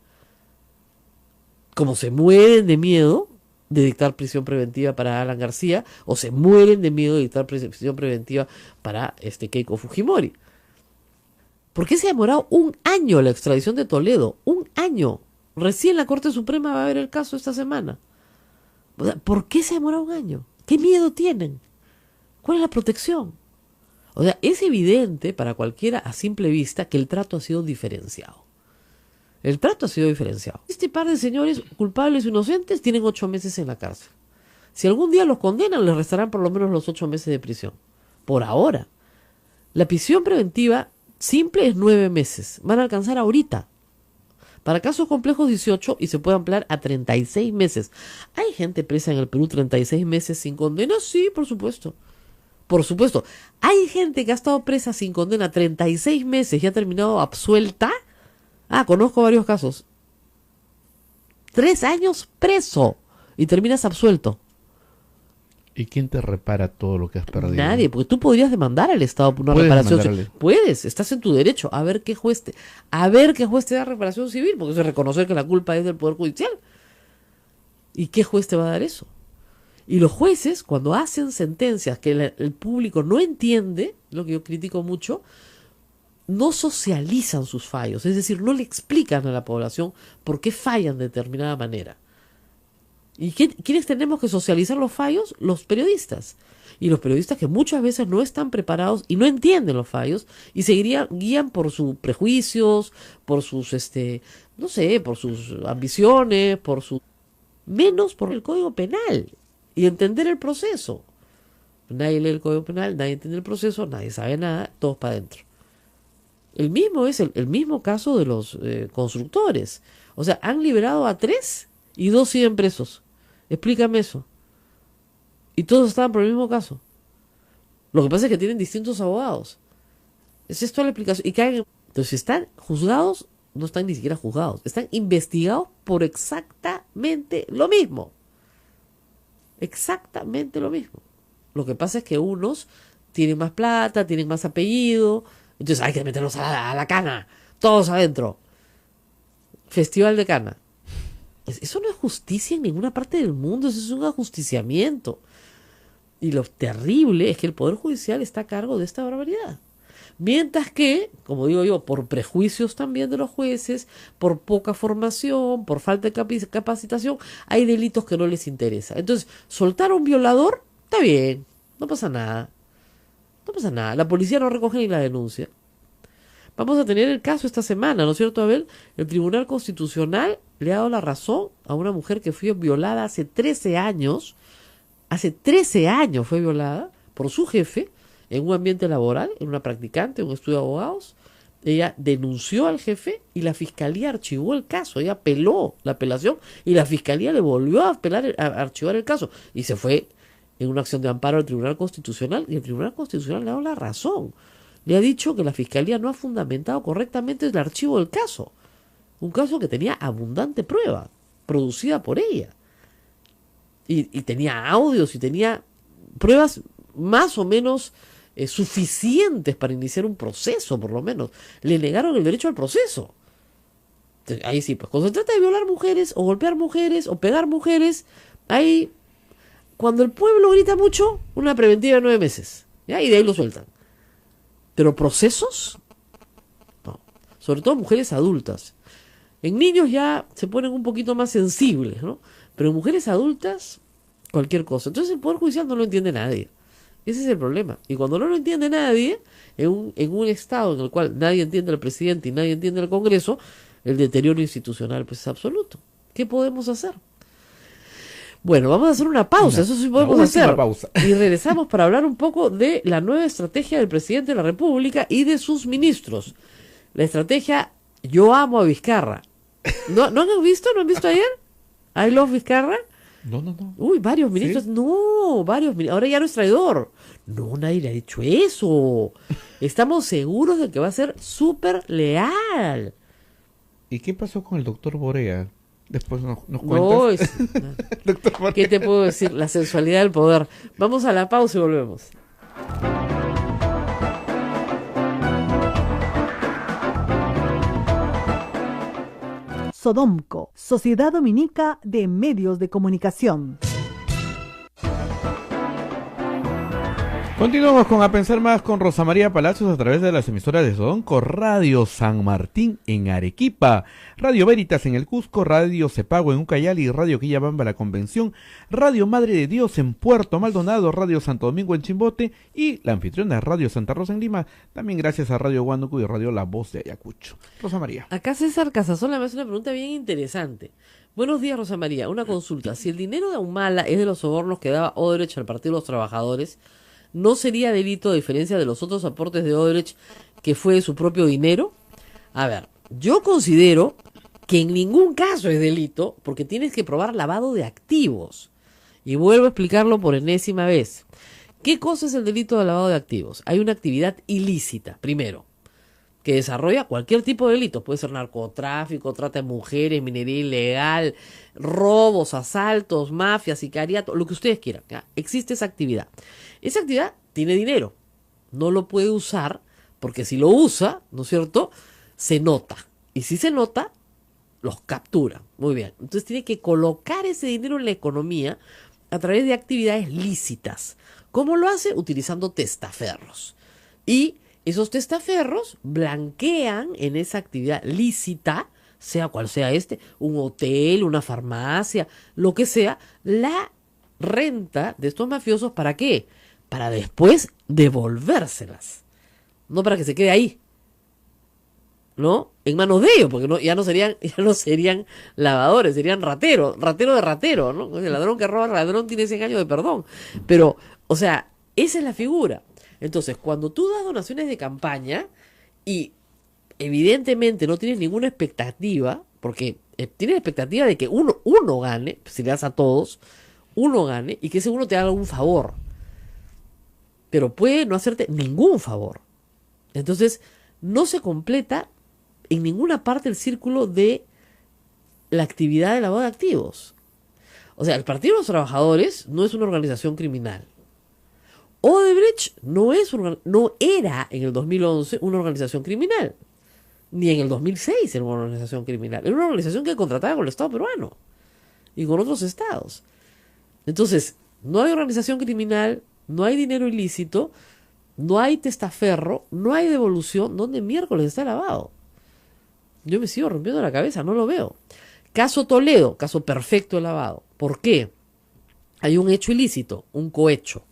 Como se mueren de miedo de dictar prisión preventiva para Alan García, o se mueren de miedo de dictar prisión preventiva para Keiko Fujimori. ¿Por qué se ha demorado 1 año la extradición de Toledo? 1 año. Recién la Corte Suprema va a ver el caso esta semana. O sea, ¿por qué se ha demorado 1 año? ¿Qué miedo tienen? ¿Cuál es la protección? O sea, es evidente para cualquiera a simple vista que el trato ha sido diferenciado. El trato ha sido diferenciado. Este par de señores culpables e inocentes tienen 8 meses en la cárcel. Si algún día los condenan, les restarán por lo menos los 8 meses de prisión. Por ahora. La prisión preventiva simple es 9 meses. Van a alcanzar ahorita. Para casos complejos 18 y se puede ampliar a 36 meses. ¿Hay gente presa en el Perú 36 meses sin condena? Sí, por supuesto. Por supuesto. ¿Hay gente que ha estado presa sin condena 36 meses y ha terminado absuelta? Conozco varios casos. 3 años preso y terminas absuelto. ¿Y quién te repara todo lo que has perdido? Nadie, porque tú podrías demandar al Estado por una reparación. Puedes, estás en tu derecho a ver qué juez te da reparación civil, porque eso es reconocer que la culpa es del Poder Judicial. ¿Y qué juez te va a dar eso? Y los jueces, cuando hacen sentencias que el público no entiende, lo que yo critico mucho, no socializan sus fallos, es decir, no le explican a la población por qué fallan de determinada manera. ¿Y quiénes tenemos que socializar los fallos? Los periodistas. Y los periodistas que muchas veces no están preparados y no entienden los fallos y se guían por sus prejuicios, por sus, por sus ambiciones, menos por el Código Penal y entender el proceso. Nadie lee el Código Penal, nadie entiende el proceso, nadie sabe nada, todos para adentro. El mismo es el mismo caso de los constructores. O sea, han liberado a 3 y 2 siguen presos. Explícame eso. Y todos estaban por el mismo caso. Lo que pasa es que tienen distintos abogados. Es esto la explicación. Y caen. Entonces, si están juzgados, no están ni siquiera juzgados. Están investigados por exactamente lo mismo. Exactamente lo mismo. Lo que pasa es que unos tienen más plata, tienen más apellido. Entonces hay que meterlos a la cana. Todos adentro. Festival de cana. Eso no es justicia en ninguna parte del mundo. Eso es un ajusticiamiento. Y lo terrible es que el Poder Judicial está a cargo de esta barbaridad. Mientras que, como digo yo, por prejuicios también de los jueces, por poca formación, por falta de capacitación, hay delitos que no les interesa. Entonces, soltar a un violador, está bien, no pasa nada. No pasa nada. La policía no recoge ni la denuncia. Vamos a tener el caso esta semana, ¿no es cierto, Abel? El Tribunal Constitucional le ha dado la razón a una mujer que fue violada hace 13 años. Hace 13 años fue violada por su jefe en un ambiente laboral, en una practicante, en un estudio de abogados. Ella denunció al jefe y la fiscalía archivó el caso. Ella apeló la apelación y la fiscalía le volvió a archivar el caso. Y se fue en una acción de amparo al Tribunal Constitucional y el Tribunal Constitucional le ha dado la razón. Le ha dicho que la fiscalía no ha fundamentado correctamente el archivo del caso. Un caso que tenía abundante prueba, producida por ella. Y tenía audios y tenía pruebas más o menos suficientes para iniciar un proceso, por lo menos. Le negaron el derecho al proceso. Entonces, ahí sí, pues cuando se trata de violar mujeres o golpear mujeres o pegar mujeres, ahí, cuando el pueblo grita mucho, una preventiva de 9 meses. ¿Ya? Y de ahí lo sueltan. Pero procesos, no. Sobre todo mujeres adultas. En niños ya se ponen un poquito más sensibles, ¿no? Pero en mujeres adultas, cualquier cosa. Entonces el Poder Judicial no lo entiende nadie. Ese es el problema. Y cuando no lo entiende nadie, en un estado en el cual nadie entiende al presidente y nadie entiende al Congreso, el deterioro institucional pues es absoluto. ¿Qué podemos hacer? Bueno, vamos a hacer una pausa, eso sí podemos hacer. Pausa. Y regresamos para hablar un poco de la nueva estrategia del presidente de la República y de sus ministros. La estrategia Yo amo a Vizcarra. ¿No han visto? ¿No han visto ayer? I love Vizcarra. No. Uy, varios ministros. ¿Sí? No, varios ministros. Ahora ya no es traidor. No, nadie le ha dicho eso. Estamos seguros de que va a ser súper leal. ¿Y qué pasó con el doctor Borea? Después nos No, cuentas. Doctor Borea. ¿Qué te puedo decir? La sensualidad del poder. Vamos a la pausa y volvemos. Sodomco, Sociedad Dominica de Medios de Comunicación. Continuamos con A Pensar Más con Rosa María Palacios a través de las emisoras de Sodonco, Radio San Martín en Arequipa, Radio Veritas en el Cusco, Radio Cepago en Ucayali y Radio Quillabamba La Convención, Radio Madre de Dios en Puerto Maldonado, Radio Santo Domingo en Chimbote y la anfitriona Radio Santa Rosa en Lima, también gracias a Radio Huánuco y Radio La Voz de Ayacucho. Rosa María. Acá César Casasola me hace una pregunta bien interesante. Buenos días, Rosa María. Una consulta. Si el dinero de Humala es de los sobornos que daba Odebrecht al Partido de los Trabajadores, ¿no sería delito a diferencia de los otros aportes de Odebrecht que fue de su propio dinero? A ver, yo considero que en ningún caso es delito porque tienes que probar lavado de activos. Y vuelvo a explicarlo por enésima vez. ¿Qué cosa es el delito de lavado de activos? Hay una actividad ilícita, primero, que desarrolla cualquier tipo de delito. Puede ser narcotráfico, trata de mujeres, minería ilegal, robos, asaltos, mafia, sicariato, lo que ustedes quieran. ¿Ya? Existe esa actividad. Esa actividad tiene dinero. No lo puede usar porque si lo usa, ¿no es cierto?, se nota. Y si se nota, los capturan. Muy bien. Entonces tiene que colocar ese dinero en la economía a través de actividades lícitas. ¿Cómo lo hace? Utilizando testaferros. Y esos testaferros blanquean en esa actividad lícita, sea cual sea un hotel, una farmacia, lo que sea, la renta de estos mafiosos. ¿Para qué? Para después devolvérselas. No para que se quede ahí, ¿no? En manos de ellos, porque ya no serían lavadores, serían ratero de ratero, ¿no? El ladrón que roba al ladrón tiene 100 años de perdón. Pero, o sea, esa es la figura. Entonces, cuando tú das donaciones de campaña y evidentemente no tienes ninguna expectativa, porque tiene la expectativa de que uno gane, si le das a todos, uno gane y que ese uno te haga un favor. Pero puede no hacerte ningún favor. Entonces, no se completa en ninguna parte el círculo de la actividad de lavado de activos. O sea, el Partido de los Trabajadores no es una organización criminal. Odebrecht no era en el 2011 una organización criminal. Ni en el 2006 era una organización criminal. Era una organización que contrataba con el Estado peruano y con otros estados. Entonces, no hay organización criminal, no hay dinero ilícito, no hay testaferro, no hay devolución. ¿Dónde miércoles está el lavado? Yo me sigo rompiendo la cabeza, no lo veo. Caso Toledo, caso perfecto de lavado. ¿Por qué? Hay un hecho ilícito, un cohecho.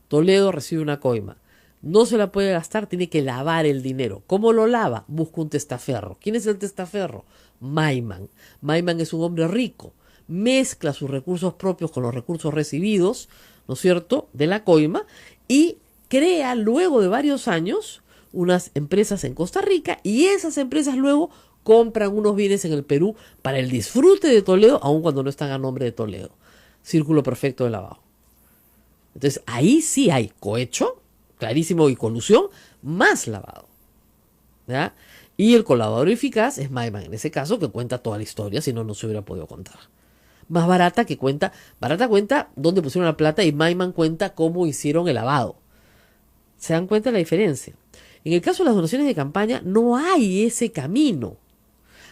Toledo recibe una coima. No se la puede gastar, tiene que lavar el dinero. ¿Cómo lo lava? Busca un testaferro. ¿Quién es el testaferro? Maiman. Maiman es un hombre rico. Mezcla sus recursos propios con los recursos recibidos, ¿no es cierto?, de la coima, y crea luego de varios años unas empresas en Costa Rica, y esas empresas luego compran unos bienes en el Perú para el disfrute de Toledo, aun cuando no están a nombre de Toledo. Círculo perfecto de lavado. Entonces, ahí sí hay cohecho, clarísimo, y colusión, más lavado. ¿Ya? Y el colaborador eficaz es Maiman, en ese caso, que cuenta toda la historia, si no, no se hubiera podido contar. Más Barata cuenta dónde pusieron la plata, y Maiman cuenta cómo hicieron el lavado. ¿Se dan cuenta de la diferencia? En el caso de las donaciones de campaña, no hay ese camino.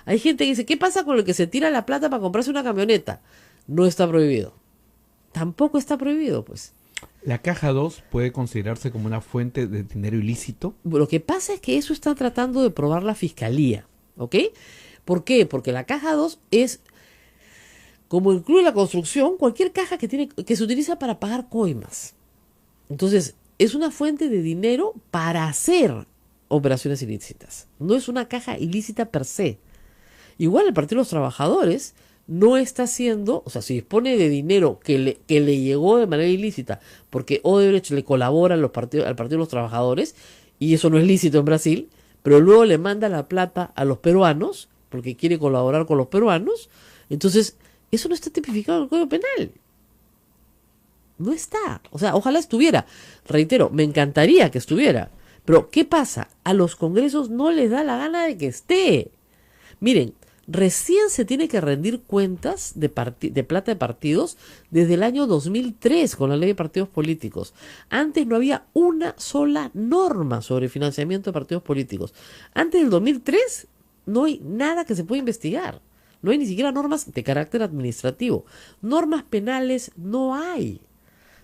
Hay gente que dice, ¿qué pasa con el que se tira la plata para comprarse una camioneta? No está prohibido. Tampoco está prohibido, pues. ¿La caja 2 puede considerarse como una fuente de dinero ilícito? Lo que pasa es que eso está tratando de probar la fiscalía, ¿ok? ¿Por qué? Porque la caja 2 es, como incluye la construcción, cualquier caja que se utiliza para pagar coimas. Entonces, es una fuente de dinero para hacer operaciones ilícitas. No es una caja ilícita per se. Igual el Partido de los Trabajadores no está haciendo, o sea, si dispone de dinero que le llegó de manera ilícita, porque Odebrecht le colabora al Partido de los Trabajadores, y eso no es lícito en Brasil, pero luego le manda la plata a los peruanos, porque quiere colaborar con los peruanos, entonces eso no está tipificado en el Código Penal. No está. O sea, ojalá estuviera. Reitero, me encantaría que estuviera. Pero, ¿qué pasa? A los congresos no les da la gana de que esté. Miren, recién se tiene que rendir cuentas de plata de partidos desde el año 2003 con la ley de partidos políticos. Antes no había una sola norma sobre financiamiento de partidos políticos. Antes del 2003 no hay nada que se pueda investigar. No hay ni siquiera normas de carácter administrativo. Normas penales no hay.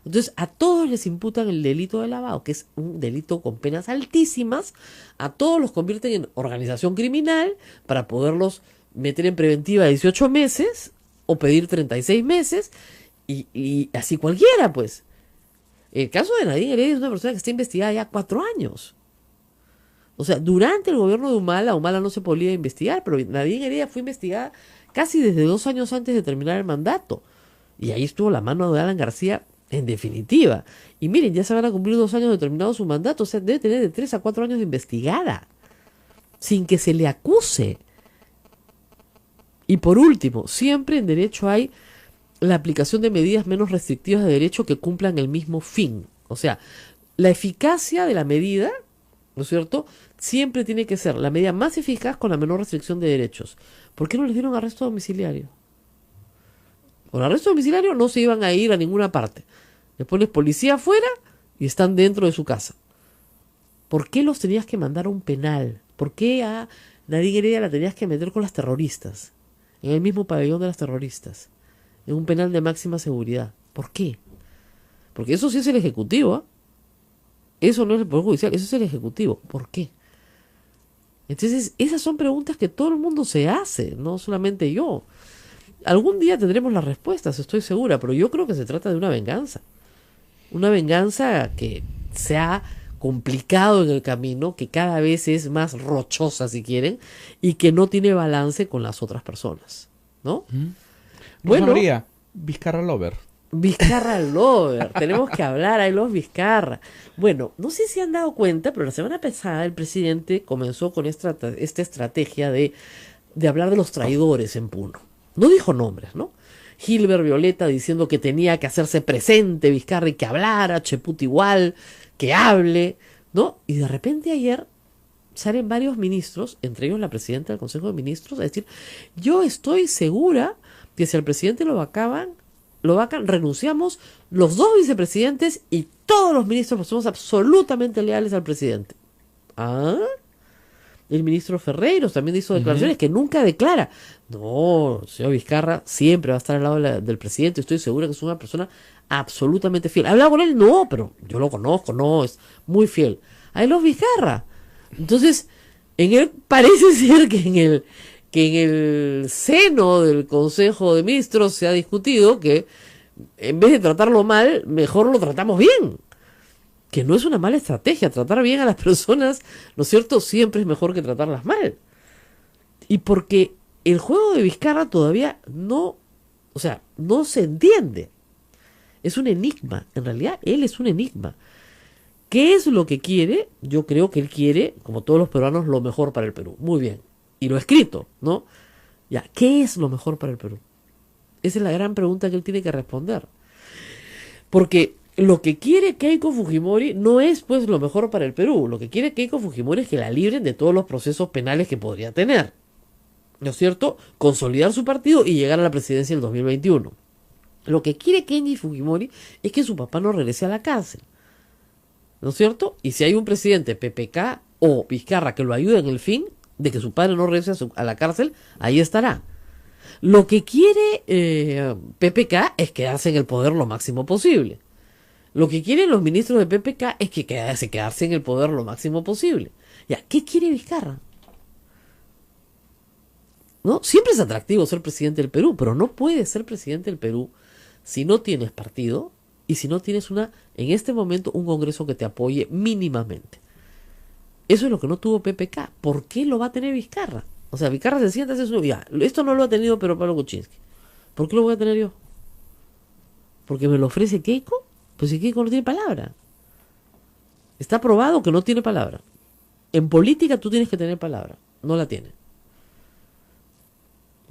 Entonces, a todos les imputan el delito de lavado, que es un delito con penas altísimas. A todos los convierten en organización criminal para poderlos meter en preventiva 18 meses o pedir 36 meses y así cualquiera, pues. El caso de Nadine Heredia es una persona que está investigada ya 4 años. O sea, durante el gobierno de Humala no se podía investigar, pero Nadine Heredia fue investigada casi desde 2 años antes de terminar el mandato. Y ahí estuvo la mano de Alan García en definitiva. Y miren, ya se van a cumplir 2 años de terminado su mandato, o sea, debe tener de 3 a 4 años de investigada, sin que se le acuse. Y por último, siempre en derecho hay la aplicación de medidas menos restrictivas de derecho que cumplan el mismo fin. O sea, la eficacia de la medida, ¿no es cierto?, siempre tiene que ser la medida más eficaz con la menor restricción de derechos. ¿Por qué no les dieron arresto domiciliario? Con arresto domiciliario no se iban a ir a ninguna parte. Le pones policía afuera y están dentro de su casa. ¿Por qué los tenías que mandar a un penal? ¿Por qué a Nadine Heredia la tenías que meter con las terroristas? En el mismo pabellón de las terroristas. En un penal de máxima seguridad. ¿Por qué? Porque eso sí es el Ejecutivo, ¿eh? Eso no es el Poder Judicial, eso es el Ejecutivo. ¿Por qué? Entonces, esas son preguntas que todo el mundo se hace, no solamente yo. Algún día tendremos las respuestas, estoy segura, pero yo creo que se trata de una venganza. Una venganza que se ha complicado en el camino, que cada vez es más rochosa, si quieren, y que no tiene balance con las otras personas, ¿no? Bueno, María, Vizcarra Lover. Vizcarra Lover, tenemos que hablar ahí los Vizcarra. Bueno, no sé si han dado cuenta, pero la semana pasada el presidente comenzó con esta estrategia de de hablar de los traidores en Puno. No dijo nombres, ¿no? Gilbert Violeta diciendo que tenía que hacerse presente Vizcarra y que hablara, Cheput igual, que hable, ¿no? Y de repente ayer salen varios ministros, entre ellos la presidenta del Consejo de Ministros, a decir, yo estoy segura que si al presidente lo vacan, renunciamos los 2 vicepresidentes y todos los ministros, pues somos absolutamente leales al presidente. ¿Ah? El ministro Ferreiros también hizo declaraciones que nunca declara. No, el señor Vizcarra siempre va a estar al lado del presidente. Estoy segura que es una persona absolutamente fiel. ¿Hablaba con él? No, pero yo lo conozco, no, es muy fiel. A él los Vizcarra. Entonces, en él parece ser que en el seno del Consejo de Ministros se ha discutido que en vez de tratarlo mal, mejor lo tratamos bien. Que no es una mala estrategia, tratar bien a las personas, ¿no es cierto? Siempre es mejor que tratarlas mal. Y porque el juego de Vizcarra todavía no se entiende. Es un enigma, en realidad él es un enigma. ¿Qué es lo que quiere? Yo creo que él quiere, como todos los peruanos, lo mejor para el Perú. Muy bien. Y lo ha escrito, ¿no? Ya, ¿qué es lo mejor para el Perú? Esa es la gran pregunta que él tiene que responder. Porque lo que quiere Keiko Fujimori no es pues lo mejor para el Perú. Lo que quiere Keiko Fujimori es que la libren de todos los procesos penales que podría tener. ¿No es cierto? Consolidar su partido y llegar a la presidencia en el 2021. Lo que quiere Kenji Fujimori es que su papá no regrese a la cárcel. ¿No es cierto? Y si hay un presidente PPK o Vizcarra que lo ayude en el fin de que su padre no regrese a la cárcel, ahí estará. Lo que quiere PPK es quedarse en el poder lo máximo posible. Lo que quieren los ministros de PPK es que quedarse en el poder lo máximo posible. Ya, ¿qué quiere Vizcarra? ¿No? Siempre es atractivo ser presidente del Perú, pero no puedes ser presidente del Perú si no tienes partido y si no tienes en este momento, un Congreso que te apoye mínimamente. Eso es lo que no tuvo PPK. ¿Por qué lo va a tener Vizcarra? O sea, Vizcarra se sienta, ya, esto no lo ha tenido pero Pablo Kuczynski. ¿Por qué lo voy a tener yo? ¿Porque me lo ofrece Keiko? Pues si Keiko no tiene palabra. Está probado que no tiene palabra. En política tú tienes que tener palabra. No la tiene.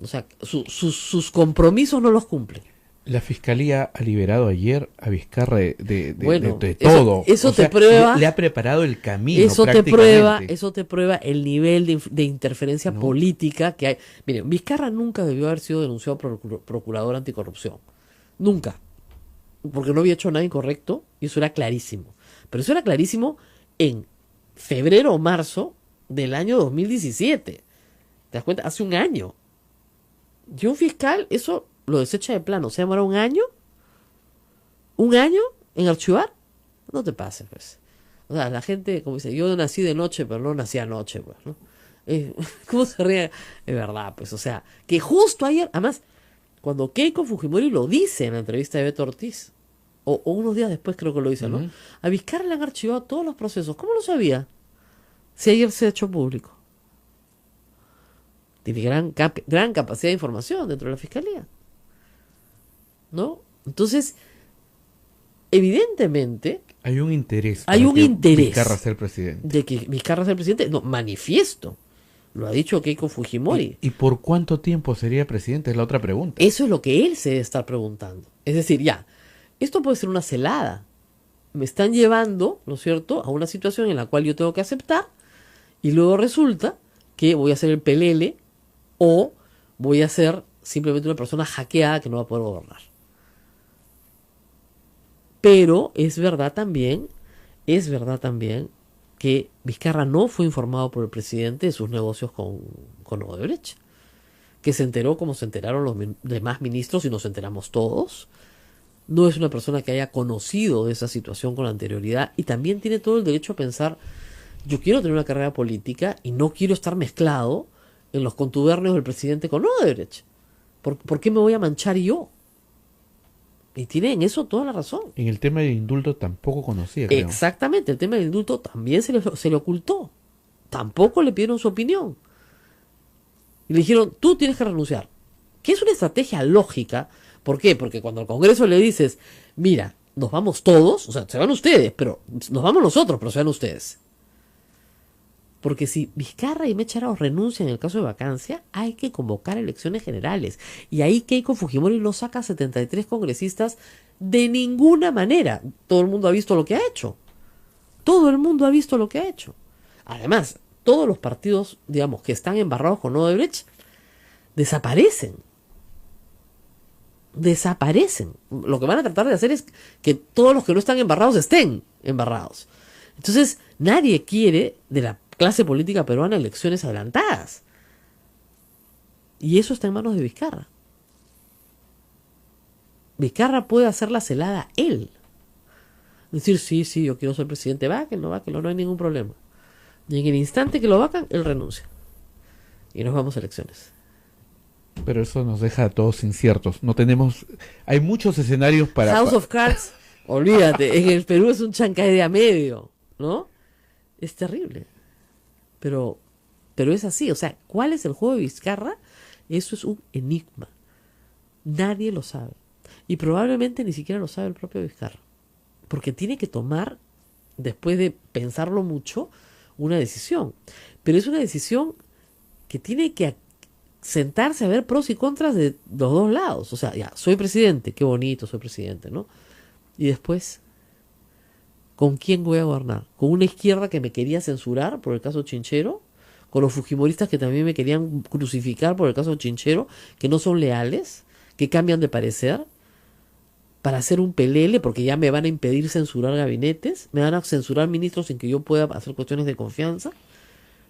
O sea, sus compromisos no los cumple. La fiscalía ha liberado ayer a Vizcarra de todo. Eso te prueba. Le ha preparado el camino. Eso te prueba el nivel de interferencia política que hay. Miren, Vizcarra nunca debió haber sido denunciado por procurador anticorrupción. Nunca. Porque no había hecho nada incorrecto y eso era clarísimo. Pero eso era clarísimo en febrero o marzo del año 2017. ¿Te das cuenta? Hace un año. Y un fiscal eso lo desecha de plano. ¿Se demora un año? ¿Un año en archivar? No te pases, pues. O sea, la gente, como dice, yo nací de noche, pero no nací anoche, pues, ¿no? ¿Cómo se ríe? Es verdad, pues. O sea, que justo ayer, además, cuando Keiko Fujimori lo dice en la entrevista de Beto Ortiz, o unos días después creo que lo dice, ¿no? A Vizcarra le han archivado todos los procesos. ¿Cómo lo sabía? Si ayer se ha hecho público. Tiene gran capacidad de información dentro de la fiscalía. ¿No? Entonces, evidentemente... Hay un interés. Vizcarra sea el presidente. De que Vizcarra sea el presidente. No, manifiesto. Lo ha dicho Keiko Fujimori. ¿Y por cuánto tiempo sería presidente? Es la otra pregunta. Eso es lo que él se debe estar preguntando. Es decir, ya, esto puede ser una celada. Me están llevando, ¿no es cierto?, a una situación en la cual yo tengo que aceptar y luego resulta que voy a ser el pelele o voy a ser simplemente una persona hackeada que no va a poder gobernar. Pero es verdad también que Vizcarra no fue informado por el presidente de sus negocios con Odebrecht, que se enteró como se enteraron los demás ministros y nos enteramos todos. No es una persona que haya conocido de esa situación con anterioridad y también tiene todo el derecho a pensar, yo quiero tener una carrera política y no quiero estar mezclado en los contubernios del presidente con Odebrecht. ¿Por qué me voy a manchar yo? Y tiene en eso toda la razón. En el tema del indulto tampoco conocía, creo. Exactamente, el tema del indulto también se le ocultó. Tampoco le pidieron su opinión. Y le dijeron, tú tienes que renunciar. Que es una estrategia lógica. ¿Por qué? Porque cuando al Congreso le dices, mira, nos vamos todos, o sea, se van ustedes, pero nos vamos nosotros, pero se van ustedes. Porque si Vizcarra y Mecha Arauz renuncian en el caso de vacancia, hay que convocar elecciones generales. Y ahí Keiko Fujimori no saca 73 congresistas de ninguna manera. Todo el mundo ha visto lo que ha hecho. Todo el mundo ha visto lo que ha hecho. Además, todos los partidos, digamos, que están embarrados con Odebrecht, desaparecen. Desaparecen. Lo que van a tratar de hacer es que todos los que no están embarrados estén embarrados. Entonces, nadie quiere de la clase política peruana elecciones adelantadas. Y eso está en manos de Vizcarra. Vizcarra puede hacer la celada él. Decir, sí, yo quiero ser presidente, váquenlo, no hay ningún problema. Y en el instante que lo vacan, él renuncia. Y nos vamos a elecciones. Pero eso nos deja a todos inciertos. No tenemos... Hay muchos escenarios para... House of Cards, olvídate, en el Perú es un chancay de a medio, ¿no? Es terrible. Pero es así. O sea, ¿cuál es el juego de Vizcarra? Eso es un enigma. Nadie lo sabe. Y probablemente ni siquiera lo sabe el propio Vizcarra. Porque tiene que tomar, después de pensarlo mucho, una decisión. Pero es una decisión que tiene que sentarse a ver pros y contras de los dos lados. O sea, ya, soy presidente, qué bonito, soy presidente, ¿no? Y después, ¿con quién voy a gobernar? ¿Con una izquierda que me quería censurar por el caso Chinchero? ¿Con los fujimoristas que también me querían crucificar por el caso Chinchero? ¿Que no son leales? ¿Que cambian de parecer? ¿Para hacer un pelele? Porque ya me van a impedir censurar gabinetes. ¿Me van a censurar ministros sin que yo pueda hacer cuestiones de confianza?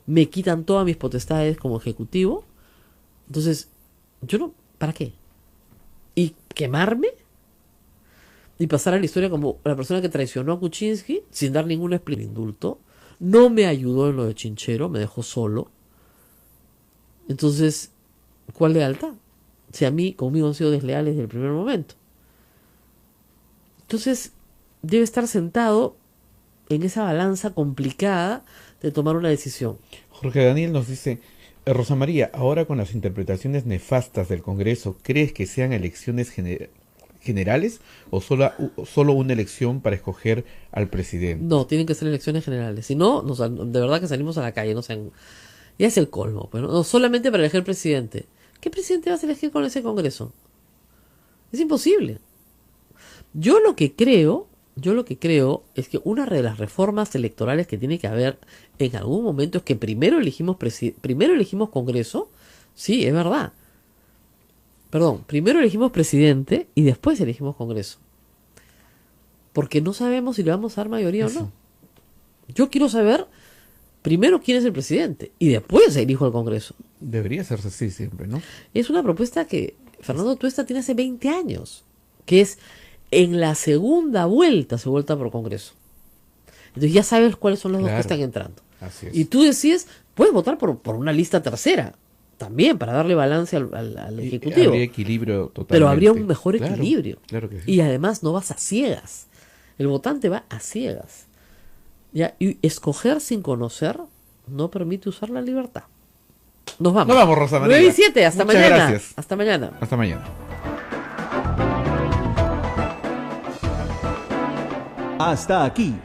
¿Me quitan todas mis potestades como ejecutivo? Entonces, yo no... ¿Para qué? ¿Y quemarme? Y pasar a la historia como la persona que traicionó a Kuczynski sin dar ningún indulto. No me ayudó en lo de Chinchero, me dejó solo. Entonces, ¿cuál lealtad? Si a mí, conmigo han sido desleales desde el primer momento. Entonces, debe estar sentado en esa balanza complicada de tomar una decisión. Jorge Daniel nos dice, Rosa María, ahora con las interpretaciones nefastas del Congreso, ¿crees que sean elecciones generales o solo una elección para escoger al presidente? No, tienen que ser elecciones generales. Si no, de verdad que salimos a la calle. No sean, ya es el colmo. Pero no solamente para elegir presidente. ¿Qué presidente vas a elegir con ese Congreso? Es imposible. Yo lo que creo es que una de las reformas electorales que tiene que haber en algún momento es que primero elegimos Congreso. Sí, es verdad. Perdón, primero elegimos presidente y después elegimos Congreso. Porque no sabemos si le vamos a dar mayoría o no. Yo quiero saber primero quién es el presidente y después elijo el Congreso. Debería hacerse así siempre, ¿no? Es una propuesta que Fernando Tuesta tiene hace 20 años, que es en la segunda vuelta se vuelta por Congreso. Entonces ya sabes cuáles son los dos que están entrando. Así es. Y tú decides, puedes votar por una lista tercera, también para darle balance al Ejecutivo. Habría equilibrio totalmente. Pero habría un mejor equilibrio. Claro que sí. Y además no vas a ciegas. El votante va a ciegas. ¿Ya? Y escoger sin conocer no permite usar la libertad. Nos vamos. Nos vamos, Rosa María. 9 y 7, hasta Muchas mañana. Gracias. Hasta mañana. Hasta mañana. Hasta aquí,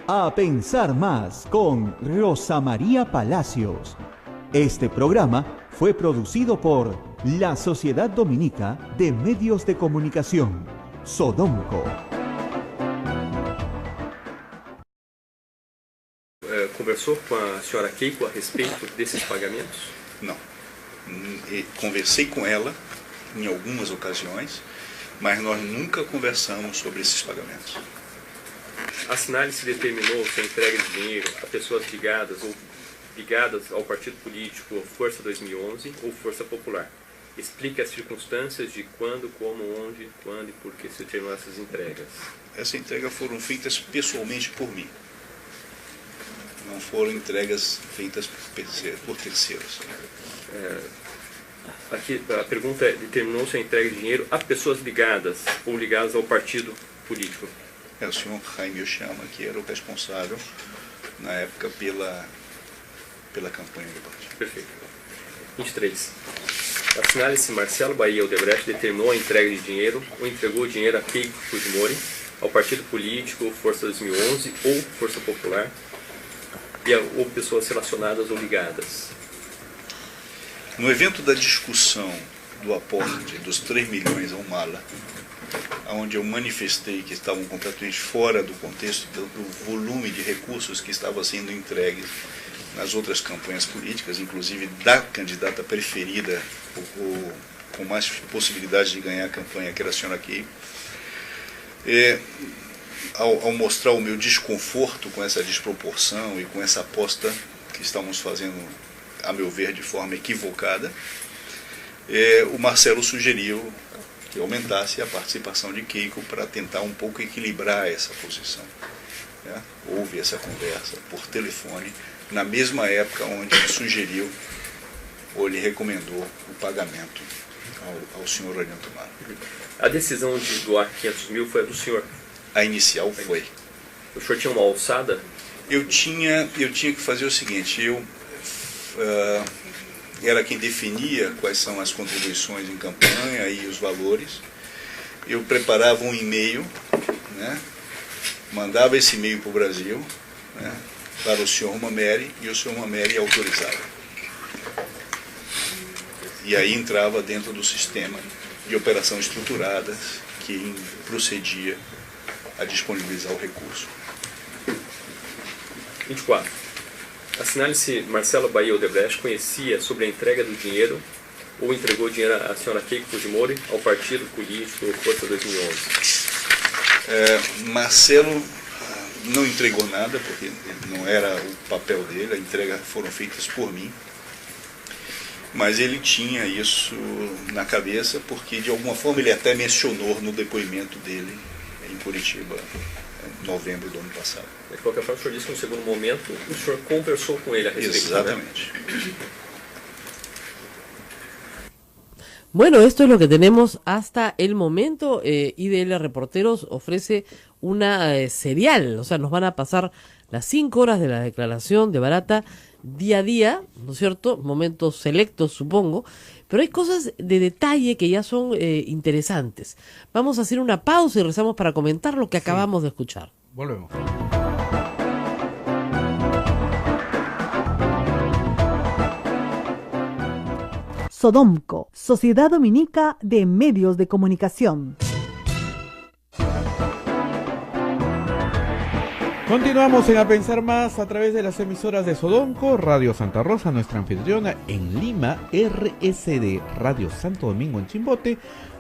A Pensar Más con Rosa María Palacios. Este programa fue producido por la Sociedad Dominica de Medios de Comunicación, Sodomco. Conversou com a senhora Keiko a respeito desses pagamentos? Não. Conversei com ela em algumas ocasiões, mas nós nunca conversamos sobre esses pagamentos. A Sinalice determinou se a entrega de dinheiro a pessoas ligadas ao partido político Força 2011 ou Força Popular. Explique as circunstâncias de quando, como, onde, quando e por que se determinou essas entregas. Essas entregas foram feitas pessoalmente por mim. Não foram entregas feitas por terceiros. Aqui a pergunta é, determinou-se a entrega de dinheiro a pessoas ligadas ou ligadas ao partido político? É o senhor Jaime Chama, que era o responsável na época pela campanha do partido. Perfeito. 23. A Sinalice Marcelo Bahia Odebrecht determinou a entrega de dinheiro ou entregou o dinheiro a Keiko Fujimori, ao partido político Força 2011 ou Força Popular, ou pessoas relacionadas ou ligadas. No evento da discussão do aporte dos 3 milhões ao Mala, onde eu manifestei que estavam completamente fora do contexto do volume de recursos que estava sendo entregues nas outras campanhas políticas, inclusive da candidata preferida, com mais possibilidades de ganhar a campanha, que era a senhora Keiko. Ao mostrar o meu desconforto com essa desproporção e com essa aposta que estamos fazendo, a meu ver, de forma equivocada, o Marcelo sugeriu que aumentasse a participação de Keiko para tentar um pouco equilibrar essa posição. Houve essa conversa por telefone, na mesma época onde ele sugeriu ou lhe recomendou o pagamento ao senhor Olinto Mala. A decisão de doar 500 mil foi a do senhor? A inicial foi. O senhor tinha uma alçada? Eu tinha que fazer o seguinte, eu era quem definia quais são as contribuições em campanha e os valores. Eu preparava um e-mail, né, mandava esse e-mail para o Brasil, né, para o senhor Mameri, e o senhor Mameri autorizava. E aí entrava dentro do sistema de operação estruturada que procedia a disponibilizar o recurso. 24. Assinale-se Marcelo Bahia Odebrecht conhecia sobre a entrega do dinheiro ou entregou o dinheiro à senhora Keiko Fujimori ao partido político Força 2011. Marcelo não entregou nada, porque não era o papel dele, a entrega foram feitas por mim. Mas ele tinha isso na cabeça, porque de alguma forma ele até mencionou no depoimento dele em Curitiba, em novembro do ano passado. De qualquer forma, o senhor disse que no segundo momento o senhor conversou com ele a respeito. Exatamente. Bueno, esto es lo que tenemos hasta el momento. IDL Reporteros ofrece una serial, o sea, nos van a pasar las 5 horas de la declaración de Barata día a día, ¿no es cierto? Momentos selectos, supongo, pero hay cosas de detalle que ya son interesantes. Vamos a hacer una pausa y regresamos para comentar lo que acabamos de escuchar. Volvemos. Sodomco, Sociedad Dominica de Medios de Comunicación. Continuamos en A Pensar Más a través de las emisoras de Sodonco, Radio Santa Rosa, nuestra anfitriona en Lima, RSD, Radio Santo Domingo en Chimbote,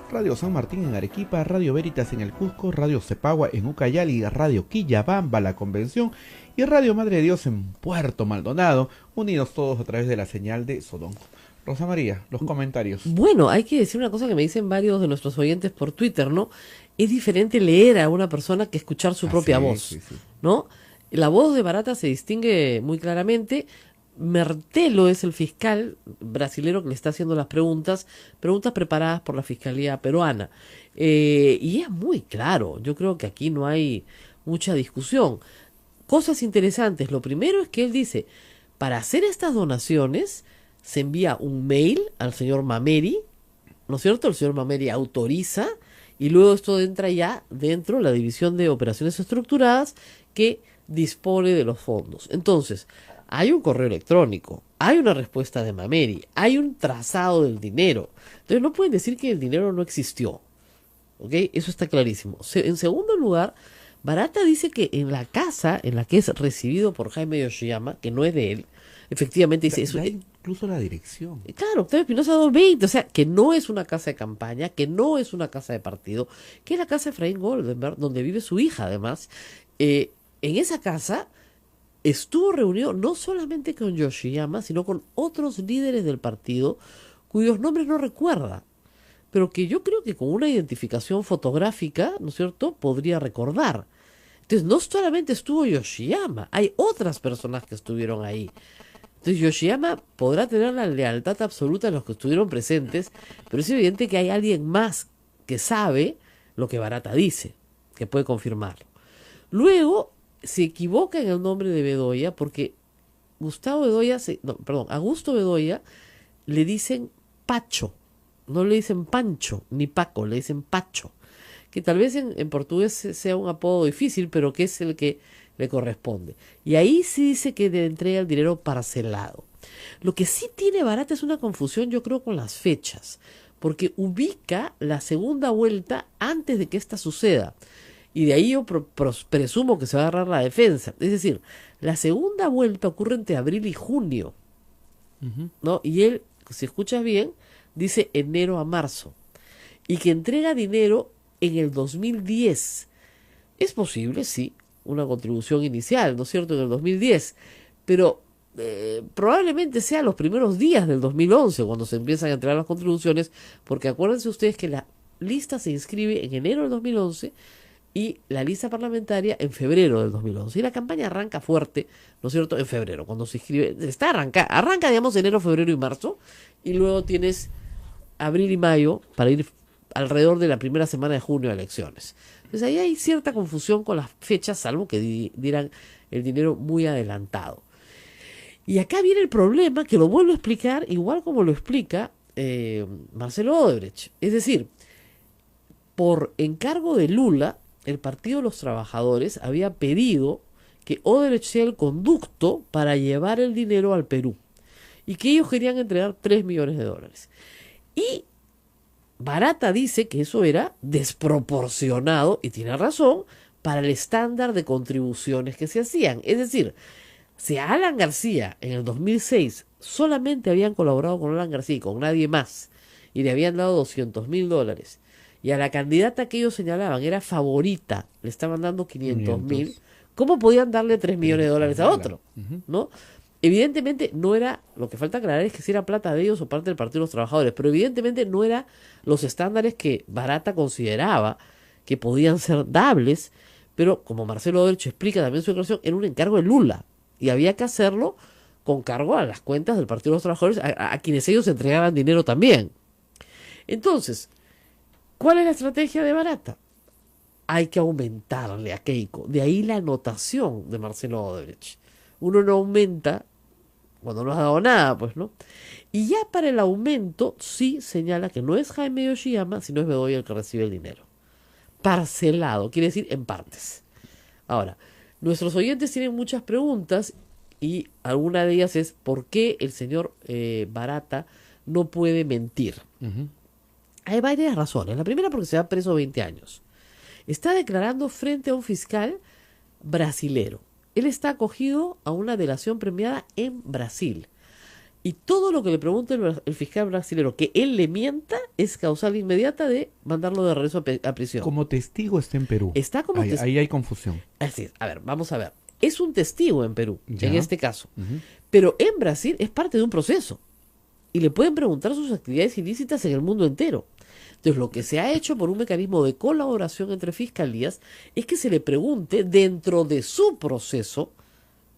Radio San Martín en Arequipa, Radio Veritas en el Cusco, Radio Cepagua en Ucayali, Radio Quillabamba, La Convención y Radio Madre de Dios en Puerto Maldonado, unidos todos a través de la señal de Sodonco. Rosa María, los comentarios. Bueno, hay que decir una cosa que me dicen varios de nuestros oyentes por Twitter, ¿no? Es diferente leer a una persona que escuchar su propia voz, sí. ¿No? La voz de Barata se distingue muy claramente. Mertelo es el fiscal brasilero que le está haciendo las preguntas preparadas por la Fiscalía peruana. Y es muy claro, yo creo que aquí no hay mucha discusión. Cosas interesantes, lo primero es que él dice, para hacer estas donaciones se envía un mail al señor Mameri, ¿no es cierto? El señor Mameri autoriza y luego esto entra ya dentro de la División de Operaciones Estructuradas que dispone de los fondos. Entonces, hay un correo electrónico, hay una respuesta de Mameri, hay un trazado del dinero. Entonces no pueden decir que el dinero no existió. ¿Ok? Eso está clarísimo. En segundo lugar, Barata dice que en la casa en la que es recibido por Jaime Yoshiyama, que no es de él, efectivamente dice eso. Incluso la dirección. Claro, Octavio Espinosa 220, o sea, que no es una casa de campaña, que no es una casa de partido, que es la casa de Efraín Goldenberg, donde vive su hija además. En esa casa estuvo reunido no solamente con Yoshiyama, sino con otros líderes del partido cuyos nombres no recuerda, pero que yo creo que con una identificación fotográfica, ¿no es cierto?, podría recordar. Entonces, no solamente estuvo Yoshiyama, hay otras personas que estuvieron ahí. Entonces, Yoshiyama podrá tener la lealtad absoluta de los que estuvieron presentes, pero es evidente que hay alguien más que sabe lo que Barata dice, que puede confirmarlo. Luego, se equivoca en el nombre de Bedoya, porque Augusto Bedoya le dicen Pacho, no le dicen Pancho ni Paco, le dicen Pacho, que tal vez en portugués sea un apodo difícil, pero que es el que le corresponde. Y ahí sí dice que le entrega el dinero parcelado. Lo que sí tiene Barata es una confusión, yo creo, con las fechas, porque ubica la segunda vuelta antes de que esta suceda. Y de ahí yo presumo que se va a agarrar la defensa. Es decir, la segunda vuelta ocurre entre abril y junio, ¿no? Y él, si escuchas bien, dice enero a marzo. Y que entrega dinero en el 2010. Es posible, sí, una contribución inicial, ¿no es cierto?, en el 2010. Pero probablemente sea los primeros días del 2011 cuando se empiezan a entregar las contribuciones, porque acuérdense ustedes que la lista se inscribe en enero del 2011 y la lista parlamentaria en febrero del 2011. Y la campaña arranca fuerte, ¿no es cierto?, en febrero, cuando se inscribe. Arranca, digamos, enero, febrero y marzo, y luego tienes abril y mayo para ir alrededor de la primera semana de junio a elecciones. Entonces ahí hay cierta confusión con las fechas, salvo que dieran el dinero muy adelantado. Y acá viene el problema, que lo vuelvo a explicar, igual como lo explica Marcelo Odebrecht. Es decir, por encargo de Lula, el Partido de los Trabajadores había pedido que Odebrecht sea el conducto para llevar el dinero al Perú. Y que ellos querían entregar $3 millones. Y Barata dice que eso era desproporcionado, y tiene razón, para el estándar de contribuciones que se hacían. Es decir, si a Alan García en el 2006 solamente habían colaborado con Alan García y con nadie más, y le habían dado $200.000, y a la candidata que ellos señalaban era favorita, le estaban dando 500.000, ¿cómo podían darle $3 millones a otro? ¿No? Evidentemente no era, lo que falta aclarar es que si era plata de ellos o parte del Partido de los Trabajadores, pero evidentemente no era los estándares que Barata consideraba que podían ser dables, pero como Marcelo Odebrecht explica también en su declaración, era un encargo de Lula, y había que hacerlo con cargo a las cuentas del Partido de los Trabajadores, a quienes ellos entregaban dinero también. Entonces, ¿cuál es la estrategia de Barata? Hay que aumentarle a Keiko. De ahí la anotación de Marcelo Odebrecht. Uno no aumenta cuando no has dado nada, pues, ¿no? Y ya para el aumento sí señala que no es Jaime Yoshiyama, sino es Bedoya el que recibe el dinero. Parcelado, quiere decir en partes. Ahora, nuestros oyentes tienen muchas preguntas y alguna de ellas es ¿por qué el señor Barata no puede mentir? Hay varias razones. La primera, porque se va preso 20 años. Está declarando frente a un fiscal brasilero. Él está acogido a una delación premiada en Brasil. Y todo lo que le pregunte el fiscal brasilero que él le mienta es causal inmediata de mandarlo de regreso a prisión. Como testigo está en Perú. Está como testigo. Ahí hay confusión. Así es. A ver, vamos a ver. Es un testigo en Perú, Ya. en este caso. Pero en Brasil es parte de un proceso. Y le pueden preguntar sus actividades ilícitas en el mundo entero. Entonces, lo que se ha hecho por un mecanismo de colaboración entre fiscalías es que se le pregunte dentro de su proceso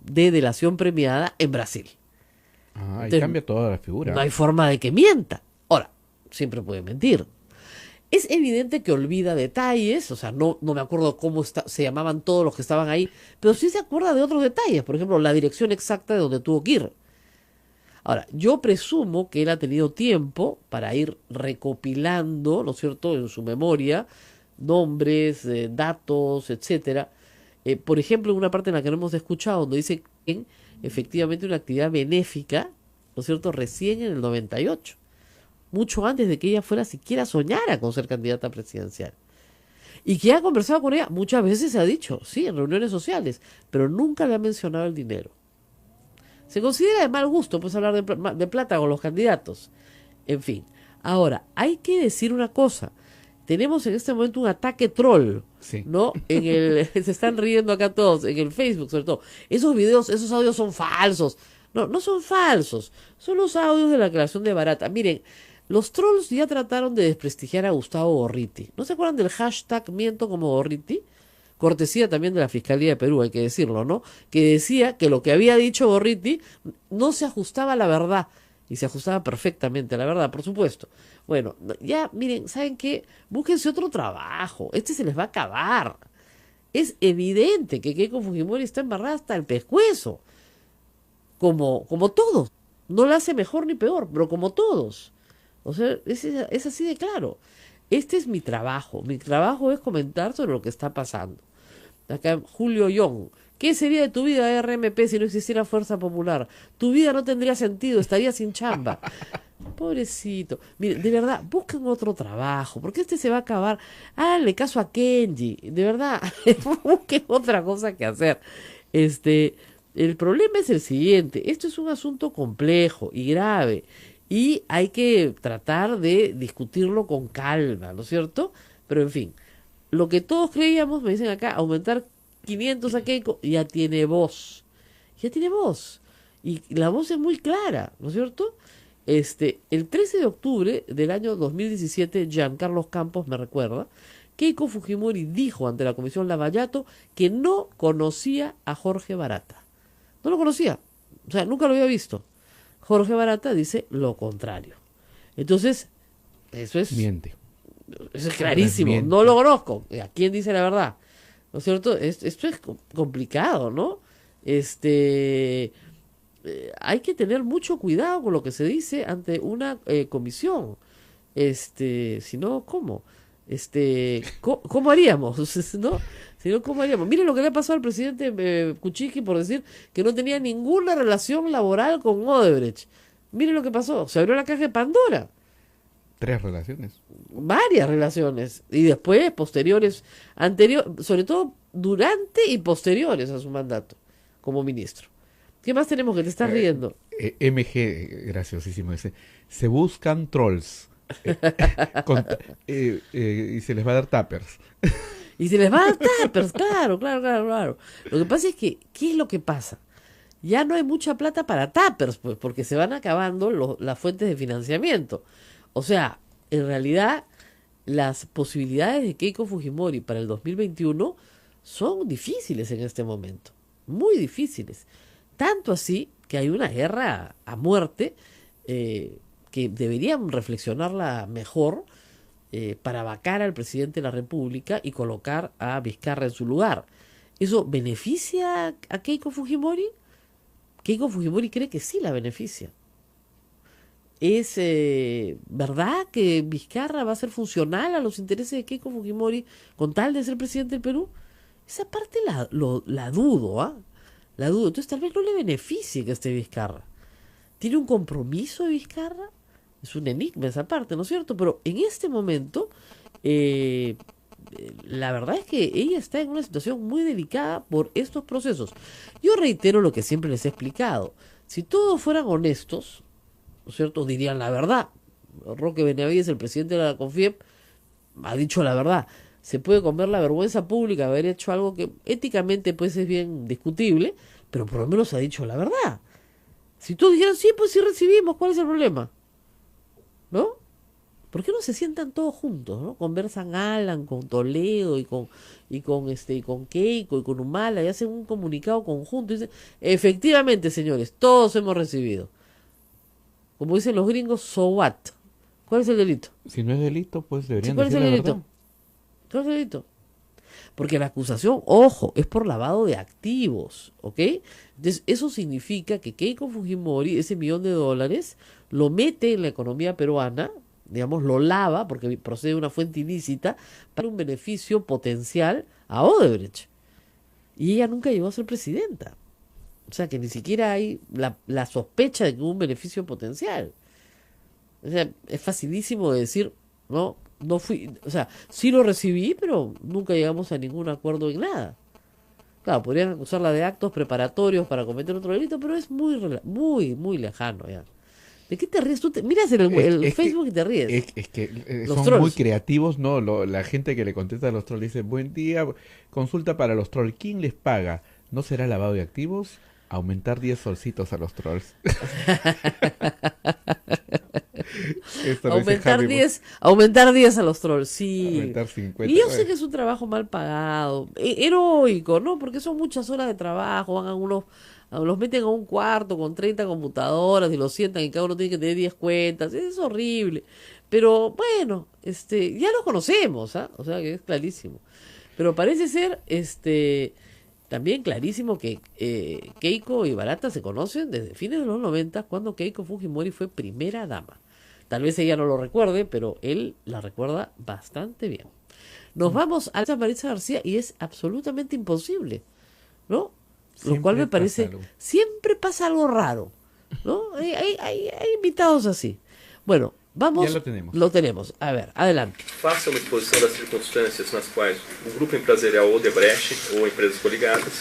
de delación premiada en Brasil. Ahí Entonces, cambia toda la figura. No hay forma de que mienta. Ahora, siempre puede mentir. Es evidente que olvida detalles, o sea, no me acuerdo cómo se llamaban todos los que estaban ahí, pero sí se acuerda de otros detalles, por ejemplo, la dirección exacta de donde tuvo que ir. Ahora, yo presumo que él ha tenido tiempo para ir recopilando, ¿no es cierto?, en su memoria, nombres, datos, etcétera. Por ejemplo, en una parte en la que no hemos escuchado, donde dice que efectivamente una actividad benéfica, ¿no es cierto?, recién en el 98, mucho antes de que ella fuera siquiera soñara con ser candidata presidencial. Y que ha conversado con ella, muchas veces se ha dicho, sí, en reuniones sociales, pero nunca le ha mencionado el dinero. Se considera de mal gusto pues hablar de plata con los candidatos. En fin, ahora, hay que decir una cosa. Tenemos en este momento un ataque troll, Sí. ¿no? Se están riendo acá todos, en el Facebook sobre todo. Esos videos, esos audios son falsos. No son falsos. Son los audios de la declaración de Barata. Miren, los trolls ya trataron de desprestigiar a Gustavo Gorriti. ¿No se acuerdan del hashtag miento como Gorriti? Cortesía también de la Fiscalía de Perú, hay que decirlo, ¿no? Que decía que lo que había dicho Gorriti no se ajustaba a la verdad. Y se ajustaba perfectamente a la verdad, por supuesto. Bueno, ya, miren, ¿saben qué? Búsquense otro trabajo. Este se les va a acabar. Es evidente que Keiko Fujimori está embarrada hasta el pescuezo. Como todos. No la hace mejor ni peor, pero como todos. O sea, es así de claro. Este es mi trabajo. Mi trabajo es comentar sobre lo que está pasando. Acá Julio Young, ¿Qué sería de tu vida, RMP, si no existiera Fuerza Popular? Tu vida no tendría sentido, estarías sin chamba. Pobrecito. Mire, de verdad, busquen otro trabajo, porque este se va a acabar. Háganle caso a Kenji, de verdad, busquen otra cosa que hacer. El problema es el siguiente, esto es un asunto complejo y grave, y hay que tratar de discutirlo con calma, ¿no es cierto? Pero en fin, lo que todos creíamos, me dicen acá, aumentar 500 a Keiko, ya tiene voz, y la voz es muy clara, ¿no es cierto? El 13 de octubre del año 2017, Giancarlos Campos me recuerda, Keiko Fujimori dijo ante la Comisión Lavallato que no conocía a Jorge Barata. No lo conocía, o sea, nunca lo había visto. Jorge Barata dice lo contrario. Entonces, eso es... Miente. Eso es clarísimo, Miente. no lo conozco. ¿A quién dice la verdad? ¿No es cierto? Esto es complicado, ¿no? Hay que tener mucho cuidado con lo que se dice ante una comisión. Si no, ¿cómo? ¿Cómo haríamos? ¿No? Si no, ¿cómo haríamos? Miren lo que le pasó al presidente Kuczynski por decir que no tenía ninguna relación laboral con Odebrecht. Miren lo que pasó. Se abrió la caja de Pandora. 3 relaciones. Varias relaciones. Y después, posteriores, sobre todo durante y posteriores a su mandato como ministro. ¿Qué más tenemos que te estás riendo? MG, graciosísimo ese. Se buscan trolls. Y se les va a dar tappers. Y se les va a dar tappers, claro. Lo que pasa es que, ¿qué es lo que pasa? Ya no hay mucha plata para tappers, pues, porque se van acabando las fuentes de financiamiento. O sea, en realidad, las posibilidades de Keiko Fujimori para el 2021 son difíciles en este momento. Muy difíciles. Tanto así que hay una guerra a muerte que deberían reflexionarla mejor para vacar al presidente de la República y colocar a Vizcarra en su lugar. ¿Eso beneficia a Keiko Fujimori? Keiko Fujimori cree que sí la beneficia. ¿Es verdad que Vizcarra va a ser funcional a los intereses de Keiko Fujimori con tal de ser presidente del Perú? Esa parte la dudo, ¿ah? La dudo. Entonces tal vez no le beneficie que esté Vizcarra. ¿Tiene un compromiso de Vizcarra? Es un enigma esa parte, ¿no es cierto? Pero en este momento, la verdad es que ella está en una situación muy delicada por estos procesos. Yo reitero lo que siempre les he explicado. Si todos fueran honestos, ¿no es cierto?, dirían la verdad. Roque Benavides, el presidente de la CONFIEP, ha dicho la verdad. Se puede comer la vergüenza pública de haber hecho algo que éticamente pues es bien discutible, pero por lo menos ha dicho la verdad. Si todos dijeran, sí, pues sí recibimos, ¿cuál es el problema? ¿No? ¿Por qué no se sientan todos juntos, ¿no? Conversan Alan con Toledo y con Keiko y con Humala y hacen un comunicado conjunto y dicen, efectivamente, señores, todos hemos recibido. Como dicen los gringos, so what? ¿Cuál es el delito? Si no es delito, pues deberían ¿Cuál es decir el la delito? verdad. ¿Cuál es el delito? Porque la acusación, ojo, es por lavado de activos, ¿ok? Entonces, eso significa que Keiko Fujimori, ese $1.000.000, lo mete en la economía peruana, digamos, lo lava, porque procede de una fuente ilícita, para un beneficio potencial a Odebrecht. Y ella nunca llegó a ser presidenta. O sea, que ni siquiera hay la sospecha de que hubo un beneficio potencial. O sea, es facilísimo de decir, no fui, o sea, sí lo recibí, pero nunca llegamos a ningún acuerdo en nada. Claro, podrían acusarla de actos preparatorios para cometer otro delito, pero es muy lejano ya. ¿De qué te ríes? Tú miras el Facebook y te ríes. Es que Los son trolls. muy creativos, ¿no? La gente que le contesta a los trolls dice, buen día, consulta para los trolls. ¿Quién les paga? ¿No será lavado de activos? Aumentar 10 solcitos a los trolls. Aumentar 10 a los trolls, sí. Aumentar 50. Y yo sé que es un trabajo mal pagado, heroico, ¿no? Porque son muchas horas de trabajo, los meten a un cuarto con 30 computadoras y los sientan y cada uno tiene que tener 10 cuentas, es horrible. Pero bueno, ya los conocemos, ¿ah? O sea que es clarísimo. Pero parece ser, también clarísimo que Keiko y Barata se conocen desde fines de los 90, cuando Keiko Fujimori fue primera dama. Tal vez ella no lo recuerde, pero él la recuerda bastante bien. Nos vamos a Marisa García y es absolutamente imposible, ¿no? lo cual me Siempre pasa parece, algo. siempre pasa algo raro, ¿no? Hay invitados así. Bueno, vamos. Ya lo tenemos. Lo tenemos. A ver, adelante. Faça uma exposição das circunstâncias nas quais o grupo empresarial Odebrecht ou empresas coligadas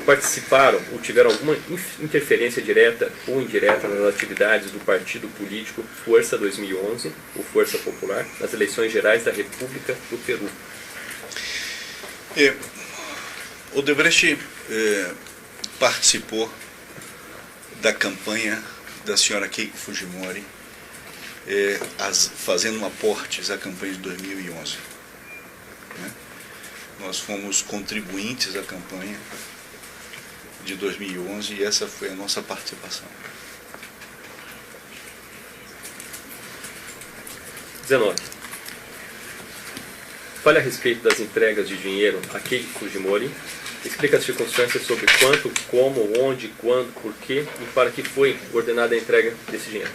participaram ou tiveram alguma interferência direta ou indireta nas atividades do partido político Força 2011, ou Força Popular, nas eleições gerais da República do Peru. Odebrecht participou da campanha da senhora Keiko Fujimori, fazendo aportes à campanha de 2011. Né? Nós fomos contribuintes à campanha de 2011 e essa foi a nossa participação. 19. Fale a respeito das entregas de dinheiro a Keiko Fujimori. Explica as circunstâncias sobre quanto, como, onde, quando, por quê e para que foi ordenada a entrega desse dinheiro.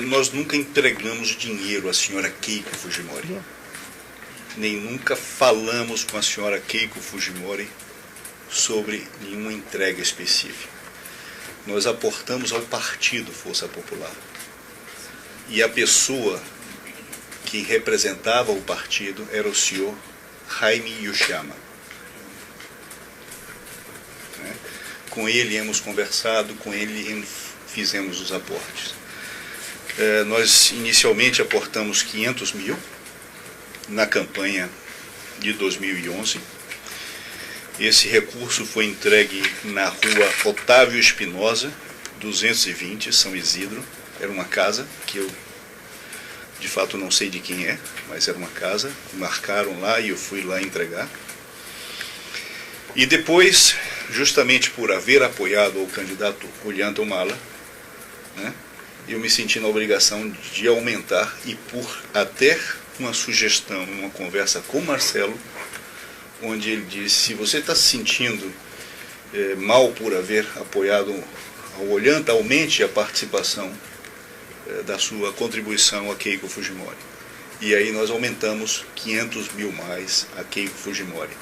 Nós nunca entregamos dinheiro à senhora Keiko Fujimori. Nem nunca falamos com a senhora Keiko Fujimori sobre nenhuma entrega específica. Nós aportamos ao partido Força Popular. E a pessoa que representava o partido era o senhor Jaime Yoshiyama. Com ele hemos conversado, com ele fizemos os aportes. Nós inicialmente aportamos 500 mil na campanha de 2011. Esse recurso foi entregue na rua Otávio Espinosa, 220, São Isidro. Era uma casa que eu, de fato, não sei de quem é, mas era uma casa. Marcaram lá e eu fui lá entregar. E depois, justamente por haver apoiado o candidato Ollanta Humala, né, eu me senti na obrigação de aumentar e por até uma sugestão, uma conversa com o Marcelo, onde ele disse: se você está se sentindo mal por haver apoiado ao Ollanta, aumente a participação da sua contribuição a Keiko Fujimori. E aí nós aumentamos 500 mil mais a Keiko Fujimori.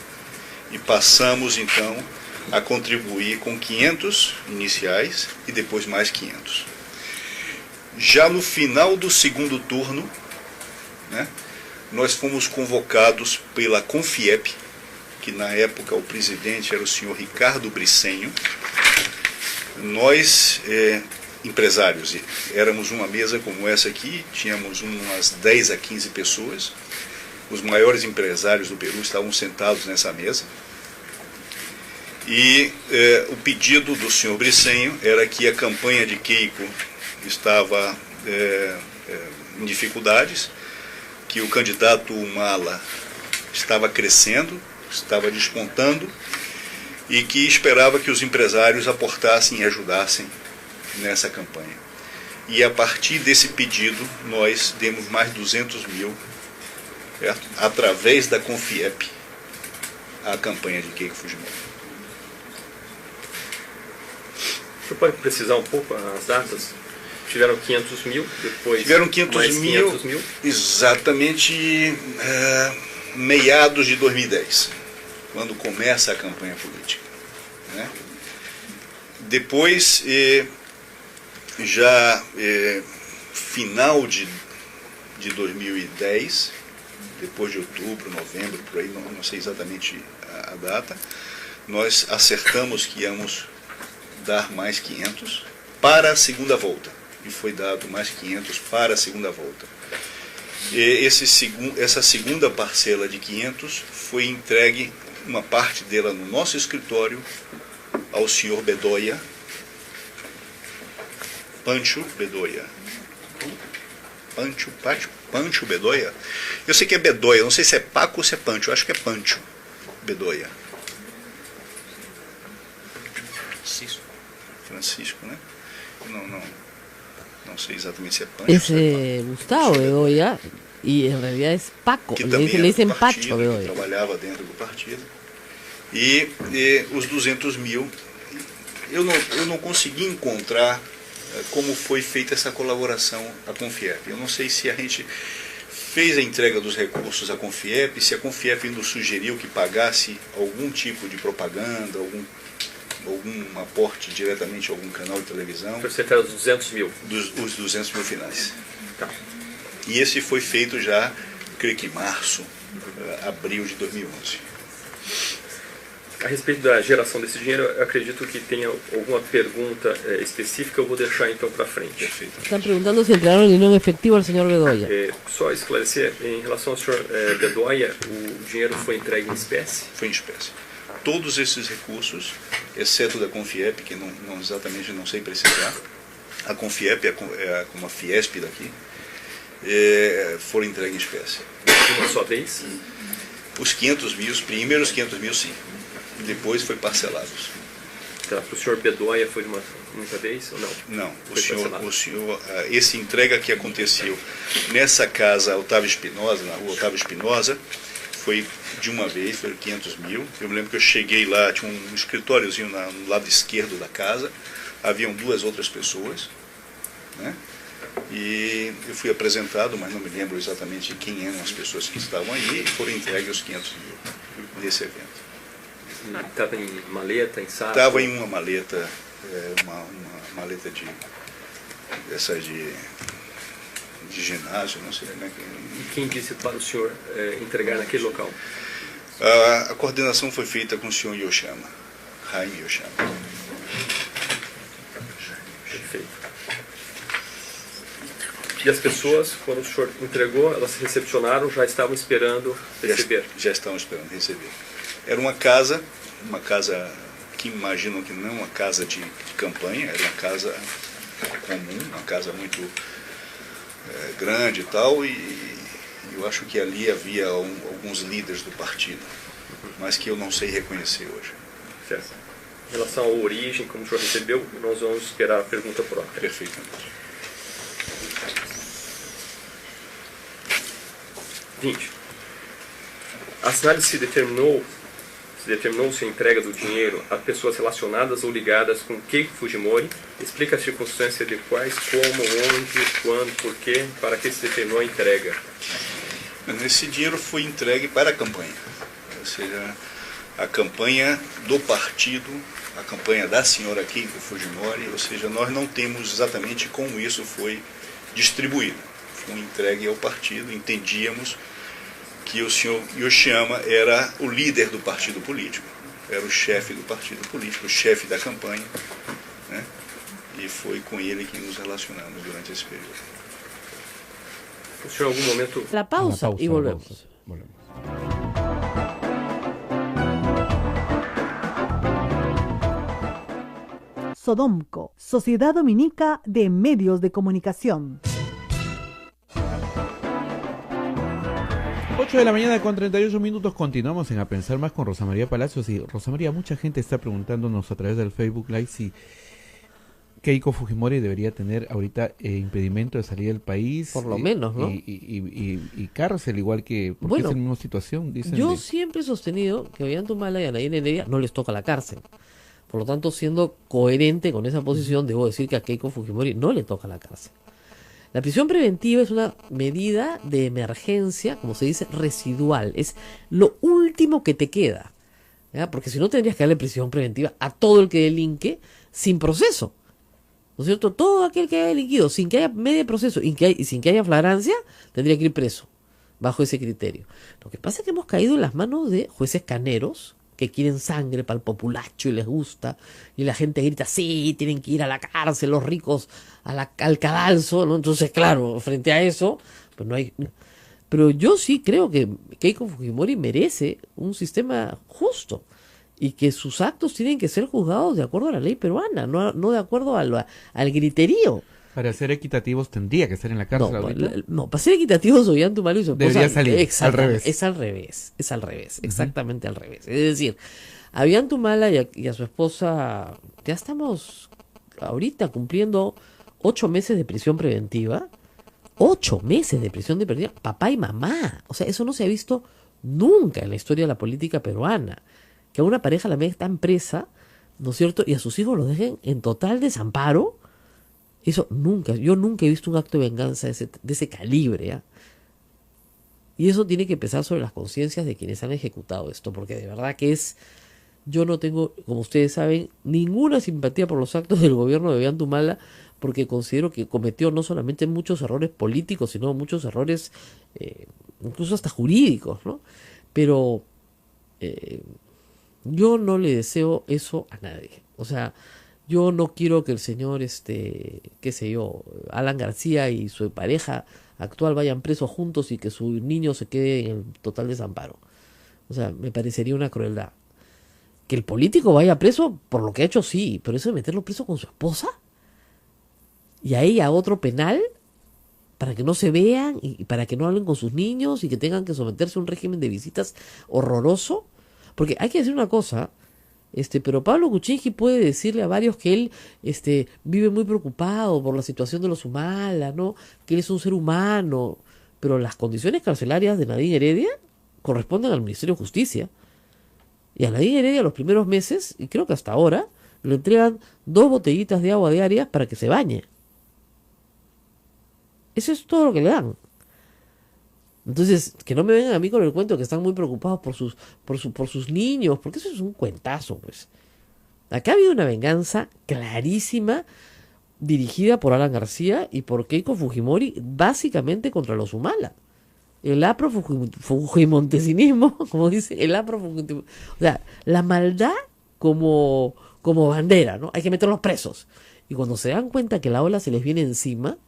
E passamos então a contribuir com 500 iniciais e depois mais 500. Já no final do segundo turno, né, nós fomos convocados pela Confiep, que na época o presidente era o senhor Ricardo Bricenho. Nós, empresários, éramos uma mesa como essa aqui, tínhamos umas 10 a 15 pessoas. Os maiores empresários do Peru estavam sentados nessa mesa. E o pedido do senhor Bricenho era que a campanha de Keiko estava em dificuldades, que o candidato Humala estava crescendo, estava despontando, e que esperava que os empresários aportassem e ajudassem nessa campanha. E a partir desse pedido, nós demos mais 200 mil, certo? Através da Confiep, à campanha de Keiko Fujimori. O senhor pode precisar um pouco as datas? Tiveram 500 mil, depois tiveram 500 mais mil, 500 mil? Exatamente meados de 2010, quando começa a campanha política. Né? Depois, já final de 2010, depois de outubro, novembro, por aí, não sei exatamente a data, nós acertamos que íamos dar mais 500 para a segunda volta. E foi dado mais 500 para a segunda volta. E essa segunda parcela de 500 foi entregue, uma parte dela no nosso escritório, ao senhor Bedoya, Pancho Bedoya. Pancho Bedoya? Eu sei que é Bedoya, não sei se é Paco ou se é Pancho, eu acho que é Pancho Bedoya. Francisco, né? Não sei exatamente se é Pancho. Es Gustavo Bedoya y en realidad es Paco. Que Le também era dicen do Pacho partido, que Bedoya. trabalhava dentro do partido. E os 200 mil, eu não consegui encontrar como foi feita essa colaboração à Confiep. Eu não sei se a gente fez a entrega dos recursos à Confiep, se a Confiep nos sugeriu que pagasse algum tipo de propaganda, algum algum aporte diretamente a algum canal de televisão. Porcentagem dos 200 mil. Os 200 mil finais. Tá. E esse foi feito já, creio que em março, abril de 2011. A respeito da geração desse dinheiro, eu acredito que tenha alguma pergunta específica, eu vou deixar então para frente. Perfeito. Están preguntando si entregaron el dinero en efectivo al señor Bedoya. Só esclarecer, em relação ao senhor Bedoya, o dinheiro foi entregue em espécie? Foi em espécie. Todos esses recursos, exceto da Confiep, que não exatamente não sei precisar, a Confiep é como a Fiesp daqui, foram entregues em espécie. De uma só vez? Os 500 mil, os primeiros 500 mil sim, depois foi parcelados. Tá, para o senhor Bedoya foi de uma única vez ou não? Não, Foi o senhor, esse entrega que aconteceu nessa casa Otávio Espinosa, na rua Otávio Espinosa, foi de uma vez, foi 500 mil. Eu me lembro que eu cheguei lá, tinha um escritóriozinho no lado esquerdo da casa, haviam 2 outras pessoas, né? E eu fui apresentado, mas não me lembro exatamente quem eram as pessoas que estavam aí, e foram entregues os 500 mil nesse evento. Estava em maleta, em saco? Estava em uma maleta, uma maleta dessas de ginásio, não sei, né? E quem disse para o senhor entregar naquele local? A coordenação foi feita com o senhor Yoshama, Jaime Yoshama. Perfeito. E as pessoas, quando o senhor entregou, elas recepcionaram, já estavam esperando receber? Já estavam esperando receber. Era uma casa que imaginam que não é uma casa de campanha, era uma casa comum, uma casa muito grande e tal, e eu acho que ali havia alguns líderes do partido, mas que eu não sei reconhecer hoje. Certo. Em relação à origem, como o senhor recebeu, nós vamos esperar a pergunta própria. Perfeitamente. 20. A análise se determinou-se a entrega do dinheiro a pessoas relacionadas ou ligadas com Keiko Fujimori. Explica as circunstâncias de quais, como, onde, quando, por quê, para que se determinou a entrega. Esse dinheiro foi entregue para a campanha, ou seja, a campanha do partido, a campanha da senhora Keiko Fujimori, ou seja, nós não temos exatamente como isso foi distribuído. Foi entregue ao partido, entendíamos que o senhor Yoshiyama era o líder do partido político, era o chefe do partido político, o chefe da campanha, né? E foi com ele que nos relacionamos durante esse período. O senhor, em algum momento... La pausa y volvemos. Sodomco, Sociedad Dominica de Medios de Comunicación. 8 de la mañana con 38 minutos, continuamos en A Pensar Más con Rosa María Palacios. Y Rosa María, mucha gente está preguntándonos a través del Facebook Live si Keiko Fujimori debería tener ahorita impedimento de salir del país. Por lo menos, ¿no? Y cárcel, igual que... Porque Bueno, es la misma situación, dicen. Yo siempre he sostenido que a Ollantumala y a Nadine Heredia no les toca la cárcel. Por lo tanto, siendo coherente con esa posición, debo decir que a Keiko Fujimori no le toca la cárcel. La prisión preventiva es una medida de emergencia, como se dice, residual. Es lo último que te queda, ¿ya? Porque si no tendrías que darle prisión preventiva a todo el que delinque sin proceso. ¿No es cierto? Todo aquel que haya delinquido sin que haya medio proceso y sin que haya flagrancia, tendría que ir preso, bajo ese criterio. Lo que pasa es que hemos caído en las manos de jueces caneros, que quieren sangre para el populacho y les gusta, y la gente grita, sí, tienen que ir a la cárcel, los ricos al cadalso, ¿no? Entonces, claro, frente a eso, pues no hay... Pero yo sí creo que Keiko Fujimori merece un sistema justo, y que sus actos tienen que ser juzgados de acuerdo a la ley peruana, no de acuerdo al griterío. Para ser equitativos tendría que ser en la cárcel ahorita. No, para ser equitativos Ollantumala y su esposa debería salir, al revés. Es al revés, exactamente al revés. Es decir, a Ollantumala y a su esposa ya estamos ahorita cumpliendo 8 meses de prisión preventiva. 8 meses de prisión preventiva, papá y mamá. O sea, eso no se ha visto nunca en la historia de la política peruana. Que a una pareja la metan presa, ¿no es cierto? Y a sus hijos los dejen en total desamparo. Eso nunca, yo nunca he visto un acto de venganza de ese calibre, ¿eh? Y eso tiene que pesar sobre las conciencias de quienes han ejecutado esto, porque de verdad que es Yo no tengo, como ustedes saben, ninguna simpatía por los actos del gobierno de Ollanta, porque considero que cometió no solamente muchos errores políticos, sino muchos errores incluso hasta jurídicos, ¿no? Pero yo no le deseo eso a nadie. O sea, yo no quiero que el señor, qué sé yo, Alan García y su pareja actual vayan presos juntos y que su niño se quede en el total desamparo. O sea, me parecería una crueldad. Que el político vaya preso por lo que ha hecho, sí, pero eso de meterlo preso con su esposa y a ella otro penal para que no se vean y para que no hablen con sus niños y que tengan que someterse a un régimen de visitas horroroso. Porque hay que decir una cosa, pero Pablo Kuczynski puede decirle a varios que él vive muy preocupado por la situación de los Humala, ¿no? Que él es un ser humano, pero las condiciones carcelarias de Nadine Heredia corresponden al Ministerio de Justicia. Y a Nadine Heredia los primeros meses, y creo que hasta ahora, le entregan 2 botellitas de agua diarias para que se bañe. Eso es todo lo que le dan. Entonces, que no me vengan a mí con el cuento que están muy preocupados por sus niños, porque eso es un cuentazo, pues. Acá ha habido una venganza clarísima dirigida por Alan García y por Keiko Fujimori, básicamente contra los Humala. El afrofujimontesinismo, como dice, o sea, la maldad como bandera, ¿no? Hay que meterlos presos. Y cuando se dan cuenta que la ola se les viene encima,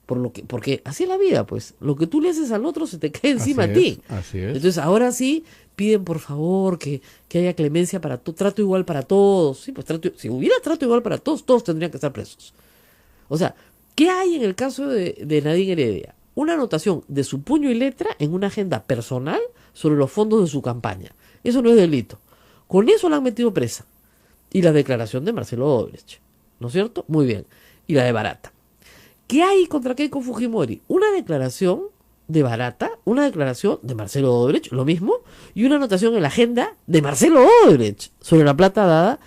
porque así es la vida, pues, lo que tú le haces al otro se te cae encima a ti. Así es. Entonces ahora sí piden por favor que haya clemencia para trato igual para todos. Sí, pues si hubiera trato igual para todos, todos tendrían que estar presos. O sea, ¿qué hay en el caso de Nadine Heredia? Una anotación de su puño y letra en una agenda personal sobre los fondos de su campaña. Eso no es delito. Con eso la han metido presa. Y la declaración de Marcelo Odebrecht, ¿no es cierto? Muy bien. Y la de Barata. ¿Qué hay contra Keiko Fujimori? Una declaración de Barata, una declaración de Marcelo Odebrecht, lo mismo, y una anotación en la agenda de Marcelo Odebrecht sobre la plata dada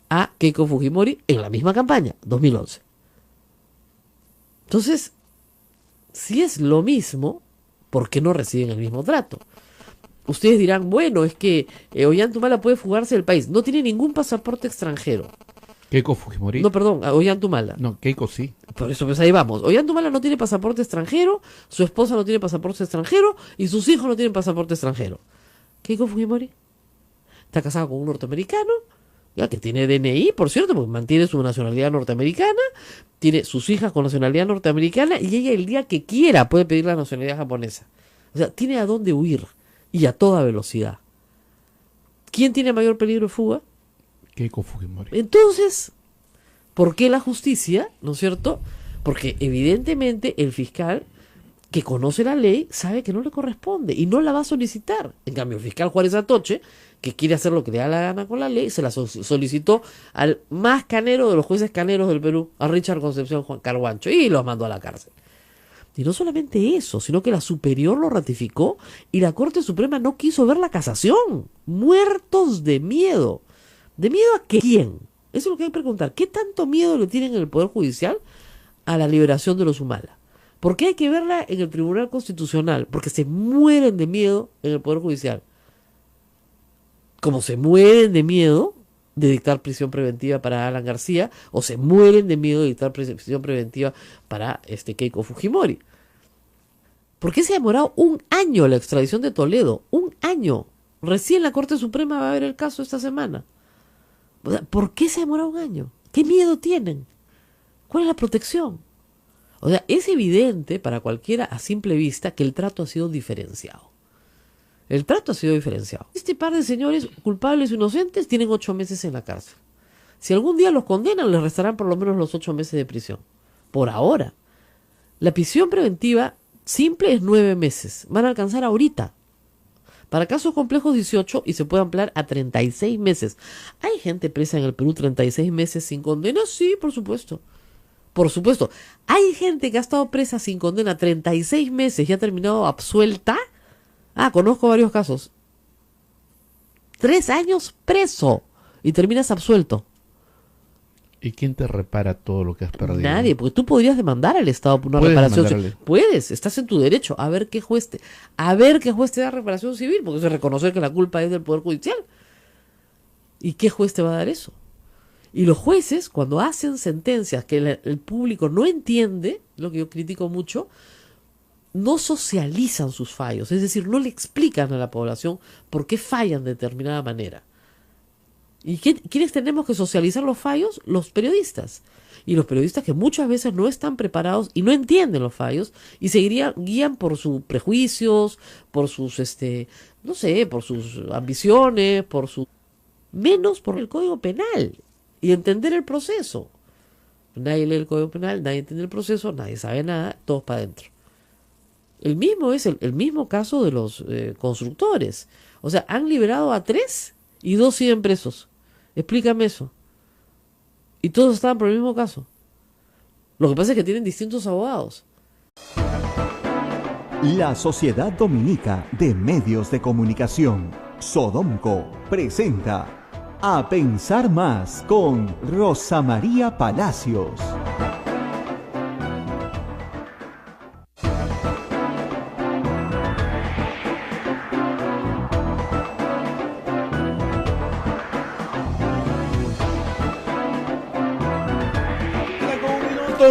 a Keiko Fujimori en la misma campaña, 2011. Entonces, si es lo mismo, ¿por qué no reciben el mismo trato? Ustedes dirán, bueno, es que Ollanta puede fugarse del país. No tiene ningún pasaporte extranjero. ¿Keiko Fujimori? No, perdón, Ollanta. No, Keiko sí. Por eso, pues ahí vamos. Ollanta no tiene pasaporte extranjero, su esposa no tiene pasaporte extranjero y sus hijos no tienen pasaporte extranjero. Keiko Fujimori está casada con un norteamericano, ya que tiene DNI, por cierto, porque mantiene su nacionalidad norteamericana, tiene sus hijas con nacionalidad norteamericana y ella el día que quiera puede pedir la nacionalidad japonesa. O sea, tiene a dónde huir y a toda velocidad. ¿Quién tiene mayor peligro de fuga? Keiko Fujimori. Entonces, ¿por qué la justicia? ¿No es cierto? Porque evidentemente el fiscal que conoce la ley sabe que no le corresponde y no la va a solicitar. En cambio, el fiscal Juárez Atoche, que quiere hacer lo que le da la gana con la ley, se la solicitó al más canero de los jueces caneros del Perú, a Richard Concepción Juan Carguancho, y los mandó a la cárcel. Y no solamente eso, sino que la superior lo ratificó y la Corte Suprema no quiso ver la casación. Muertos de miedo. ¿De miedo a quién? Eso es lo que hay que preguntar. ¿Qué tanto miedo le tienen en el Poder Judicial a la liberación de los Humala? ¿Por qué hay que verla en el Tribunal Constitucional? Porque se mueren de miedo en el Poder Judicial. Como se mueren de miedo de dictar prisión preventiva para Alan García, o se mueren de miedo de dictar prisión preventiva para Keiko Fujimori. ¿Por qué se ha demorado 1 año la extradición de Toledo? 1 año. Recién la Corte Suprema va a ver el caso esta semana. O sea, ¿por qué se ha demorado 1 año? ¿Qué miedo tienen? ¿Cuál es la protección? O sea, es evidente para cualquiera a simple vista que el trato ha sido diferenciado. El trato ha sido diferenciado. Este par de señores, culpables o inocentes, tienen 8 meses en la cárcel. Si algún día los condenan, les restarán por lo menos los 8 meses de prisión. Por ahora. La prisión preventiva simple es 9 meses. Van a alcanzar ahorita. Para casos complejos 18 y se puede ampliar a 36 meses. ¿Hay gente presa en el Perú 36 meses sin condena? Sí, por supuesto. Por supuesto. ¿Hay gente que ha estado presa sin condena 36 meses y ha terminado absuelta? Ah, conozco varios casos. 3 años preso y terminas absuelto. ¿Y quién te repara todo lo que has perdido? Nadie, porque tú podrías demandar al Estado por una reparación civil. Puedes, estás en tu derecho a ver qué juez te da reparación civil, porque eso es reconocer que la culpa es del Poder Judicial. ¿Y qué juez te va a dar eso? Y los jueces, cuando hacen sentencias que el público no entiende, lo que yo critico mucho, no socializan sus fallos, es decir, no le explican a la población por qué fallan de determinada manera. ¿Y quiénes tenemos que socializar los fallos? Los periodistas. Y los periodistas que muchas veces no están preparados y no entienden los fallos y se guían por sus prejuicios, por sus, no sé, por sus ambiciones, menos por el Código Penal y entender el proceso. Nadie lee el Código Penal, nadie entiende el proceso, nadie sabe nada, todos para adentro. El mismo es el mismo caso de los constructores. O sea, han liberado a 3 y 2 siguen presos. Explícame eso. Y todos estaban por el mismo caso. Lo que pasa es que tienen distintos abogados. La Sociedad Dominica de Medios de Comunicación, Sodomco, presenta A Pensar Más con Rosa María Palacios.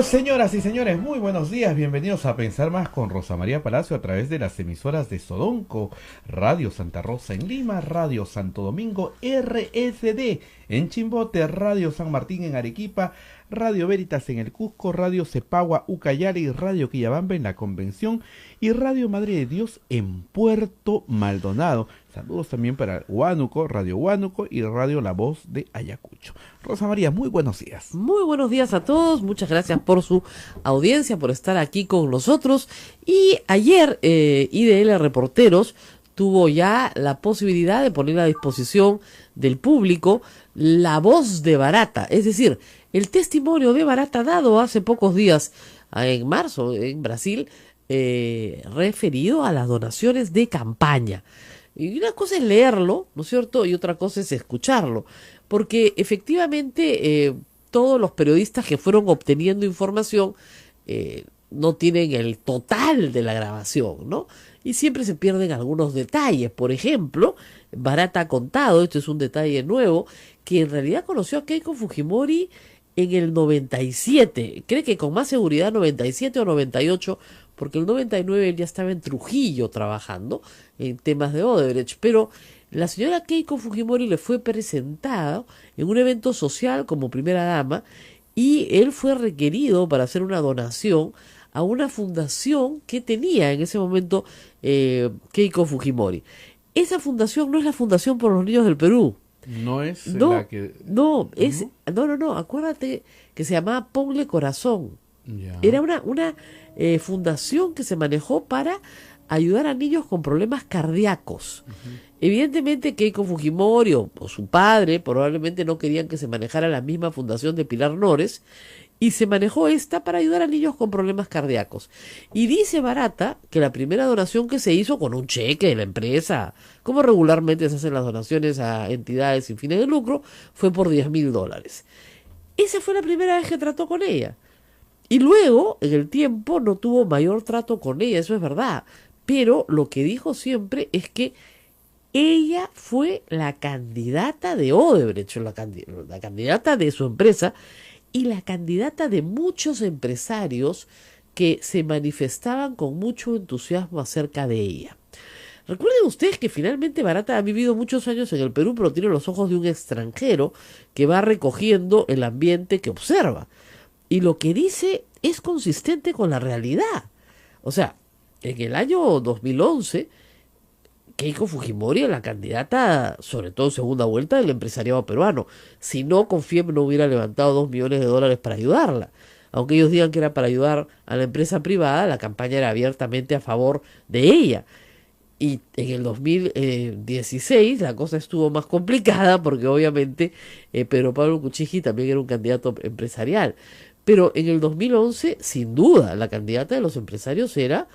Señoras y señores, muy buenos días, bienvenidos a Pensar Más con Rosa María Palacio a través de las emisoras de Sodonco, Radio Santa Rosa en Lima, Radio Santo Domingo, RSD en Chimbote, Radio San Martín en Arequipa, Radio Veritas en el Cusco, Radio Cepagua, Ucayali, Radio Quillabamba en la Convención y Radio Madre de Dios en Puerto Maldonado. Saludos también para Huánuco, Radio Huánuco y Radio La Voz de Ayacucho. Rosa María, muy buenos días. Muy buenos días a todos, muchas gracias por su audiencia, por estar aquí con nosotros. Y ayer IDL Reporteros tuvo ya la posibilidad de poner a disposición del público la voz de Barata, es decir, el testimonio de Barata dado hace pocos días, en marzo, en Brasil, referido a las donaciones de campaña. Y una cosa es leerlo, ¿no es cierto? Y otra cosa es escucharlo. Porque efectivamente todos los periodistas que fueron obteniendo información no tienen el total de la grabación, ¿no? Y siempre se pierden algunos detalles. Por ejemplo, Barata ha contado, esto es un detalle nuevo, que en realidad conoció a Keiko Fujimori en el 97, cree que con más seguridad 97 o 98, porque el 99 él ya estaba en Trujillo trabajando en temas de Odebrecht, pero la señora Keiko Fujimori le fue presentada en un evento social como primera dama y él fue requerido para hacer una donación a una fundación que tenía en ese momento Keiko Fujimori. Esa fundación no es la Fundación por los Niños del Perú. No es la que... No, acuérdate que se llamaba Ponle Corazón. Ya. Era una fundación que se manejó para ayudar a niños con problemas cardíacos. Evidentemente Keiko Fujimori o su padre probablemente no querían que se manejara la misma fundación de Pilar Nores y se manejó esta para ayudar a niños con problemas cardíacos. Y dice Barata que la primera donación que se hizo con un cheque de la empresa, como regularmente se hacen las donaciones a entidades sin fines de lucro, fue por $10,000. Esa fue la primera vez que trató con ella. Y luego, en el tiempo, no tuvo mayor trato con ella, eso es verdad. Pero lo que dijo siempre es que ella fue la candidata de Odebrecht, la candidata de su empresa y la candidata de muchos empresarios que se manifestaban con mucho entusiasmo acerca de ella. Recuerden ustedes que finalmente Barata ha vivido muchos años en el Perú, pero tiene los ojos de un extranjero que va recogiendo el ambiente que observa. Y lo que dice es consistente con la realidad. O sea, en el año 2011, Keiko Fujimori era la candidata, sobre todo en segunda vuelta, del empresariado peruano. Si no, Confiem no hubiera levantado $2 millones para ayudarla. Aunque ellos digan que era para ayudar a la empresa privada, la campaña era abiertamente a favor de ella. Y en el 2016 la cosa estuvo más complicada porque obviamente Pedro Pablo Kuczynski también era un candidato empresarial. Pero en el 2011, sin duda, la candidata de los empresarios era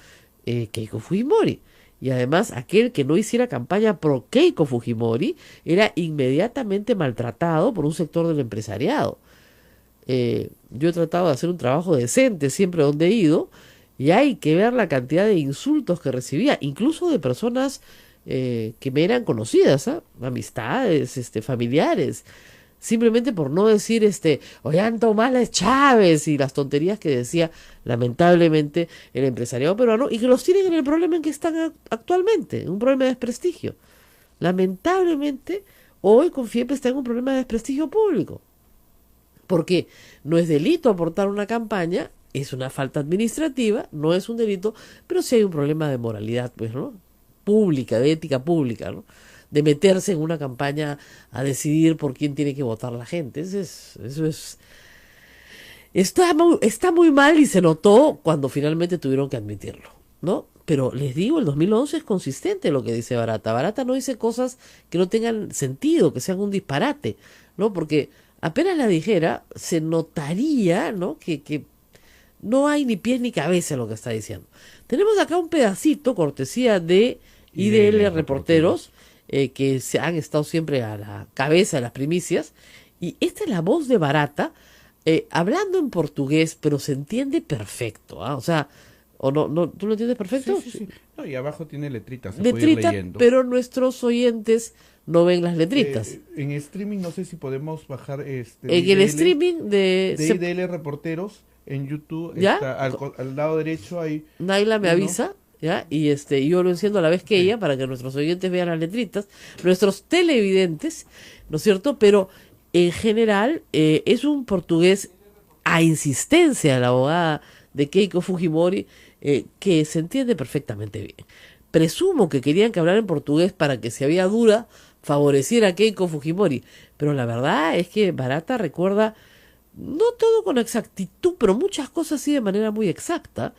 Keiko Fujimori. Y además, aquel que no hiciera campaña pro Keiko Fujimori era inmediatamente maltratado por un sector del empresariado. Yo he tratado de hacer un trabajo decente siempre donde he ido, y hay que ver la cantidad de insultos que recibía, incluso de personas que me eran conocidas, ¿ah? Amistades, familiares, simplemente por no decir Ollanta Chávez y las tonterías que decía lamentablemente el empresariado peruano, y que los tienen en el problema en que están actualmente, un problema de desprestigio. Lamentablemente hoy Confiepe está en un problema de desprestigio público, porque no es delito aportar una campaña, es una falta administrativa, no es un delito, pero sí hay un problema de moralidad, pues, ¿no? Pública, de ética pública, ¿no? De meterse en una campaña a decidir por quién tiene que votar la gente. Está muy mal, y se notó cuando finalmente tuvieron que admitirlo, ¿no? Pero les digo, el 2011 es consistente lo que dice Barata. Barata no dice cosas que no tengan sentido, que sean un disparate, ¿no? Porque apenas la dijera, se notaría, ¿no? Que no hay ni pies ni cabeza en lo que está diciendo. Tenemos acá un pedacito, cortesía de IDL Reporteros, que se han estado siempre a la cabeza de las primicias, y esta es la voz de Barata, hablando en portugués, pero se entiende perfecto, ¿ah? O sea, ¿o no, tú lo entiendes perfecto? Sí. No, y abajo tiene letritas, se puede ir Letrita, leyendo. pero nuestros oyentes no ven las letritas. En streaming no sé si podemos bajar en el streaming de IDL Reporteros en YouTube, ¿ya? Está al lado derecho hay Naila me avisa, ¿ya? Y yo lo enciendo a la vez que ella, para que nuestros oyentes vean las letritas, nuestros televidentes, ¿no es cierto? Pero en general es un portugués a insistencia de la abogada de Keiko Fujimori, que se entiende perfectamente bien. Presumo que querían que hablara en portugués para que, si había duda, favoreciera a Keiko Fujimori, pero la verdad es que Barata recuerda, no todo con exactitud, pero muchas cosas sí de manera muy exacta.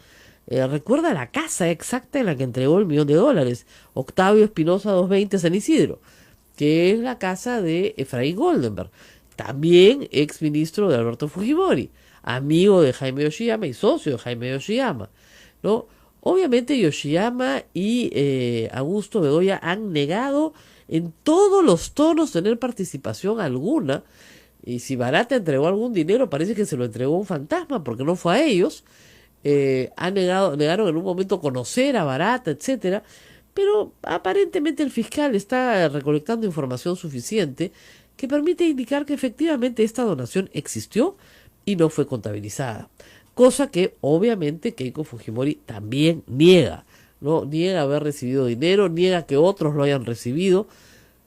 Recuerda la casa exacta en la que entregó el $1.000.000, Octavio Espinosa 220 San Isidro, que es la casa de Efraín Goldenberg, también ex ministro de Alberto Fujimori, amigo de Jaime Yoshiyama y socio de Jaime Yoshiyama, ¿no? Obviamente Yoshiyama y Augusto Bedoya han negado en todos los tonos tener participación alguna, y si Barata entregó algún dinero, parece que se lo entregó un fantasma, porque no fue a ellos. Negaron en un momento conocer a Barata, etcétera, pero aparentemente el fiscal está recolectando información suficiente que permite indicar que efectivamente esta donación existió y no fue contabilizada, cosa que obviamente Keiko Fujimori también niega, ¿no? Niega haber recibido dinero, niega que otros lo hayan recibido.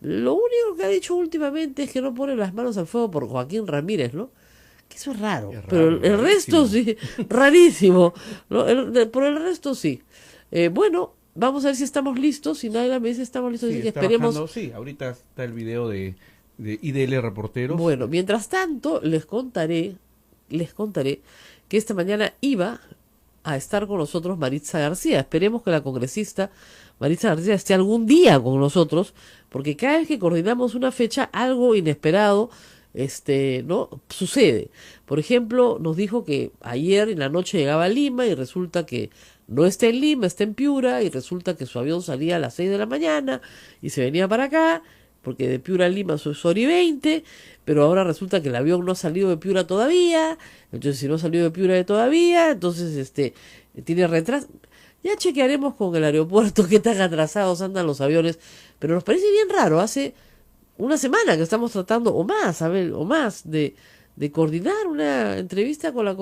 Lo único que ha dicho últimamente es que no pone las manos al fuego por Joaquín Ramírez, ¿no? Que eso es raro, pero el resto sí, rarísimo, ¿no? Por el resto sí. Bueno, vamos a ver si estamos listos. Si Naila me dice estamos listos, sí, así que esperemos. Bajando, ahorita está el video de IDL Reporteros. Bueno, mientras tanto les contaré que esta mañana iba a estar con nosotros Maritza García. Esperemos que la congresista Maritza García esté algún día con nosotros, porque cada vez que coordinamos una fecha, algo inesperado no sucede. Por ejemplo, nos dijo que ayer en la noche llegaba a Lima, y resulta que no está en Lima, está en Piura, y resulta que su avión salía a las 6 de la mañana y se venía para acá, porque de Piura a Lima son 1:20, pero ahora resulta que el avión no ha salido de Piura todavía. Entonces, si no ha salido de Piura todavía, entonces tiene retraso. Ya chequearemos con el aeropuerto qué tan atrasados andan los aviones, pero nos parece bien raro. Hace una semana que estamos tratando, o más, de coordinar una entrevista con la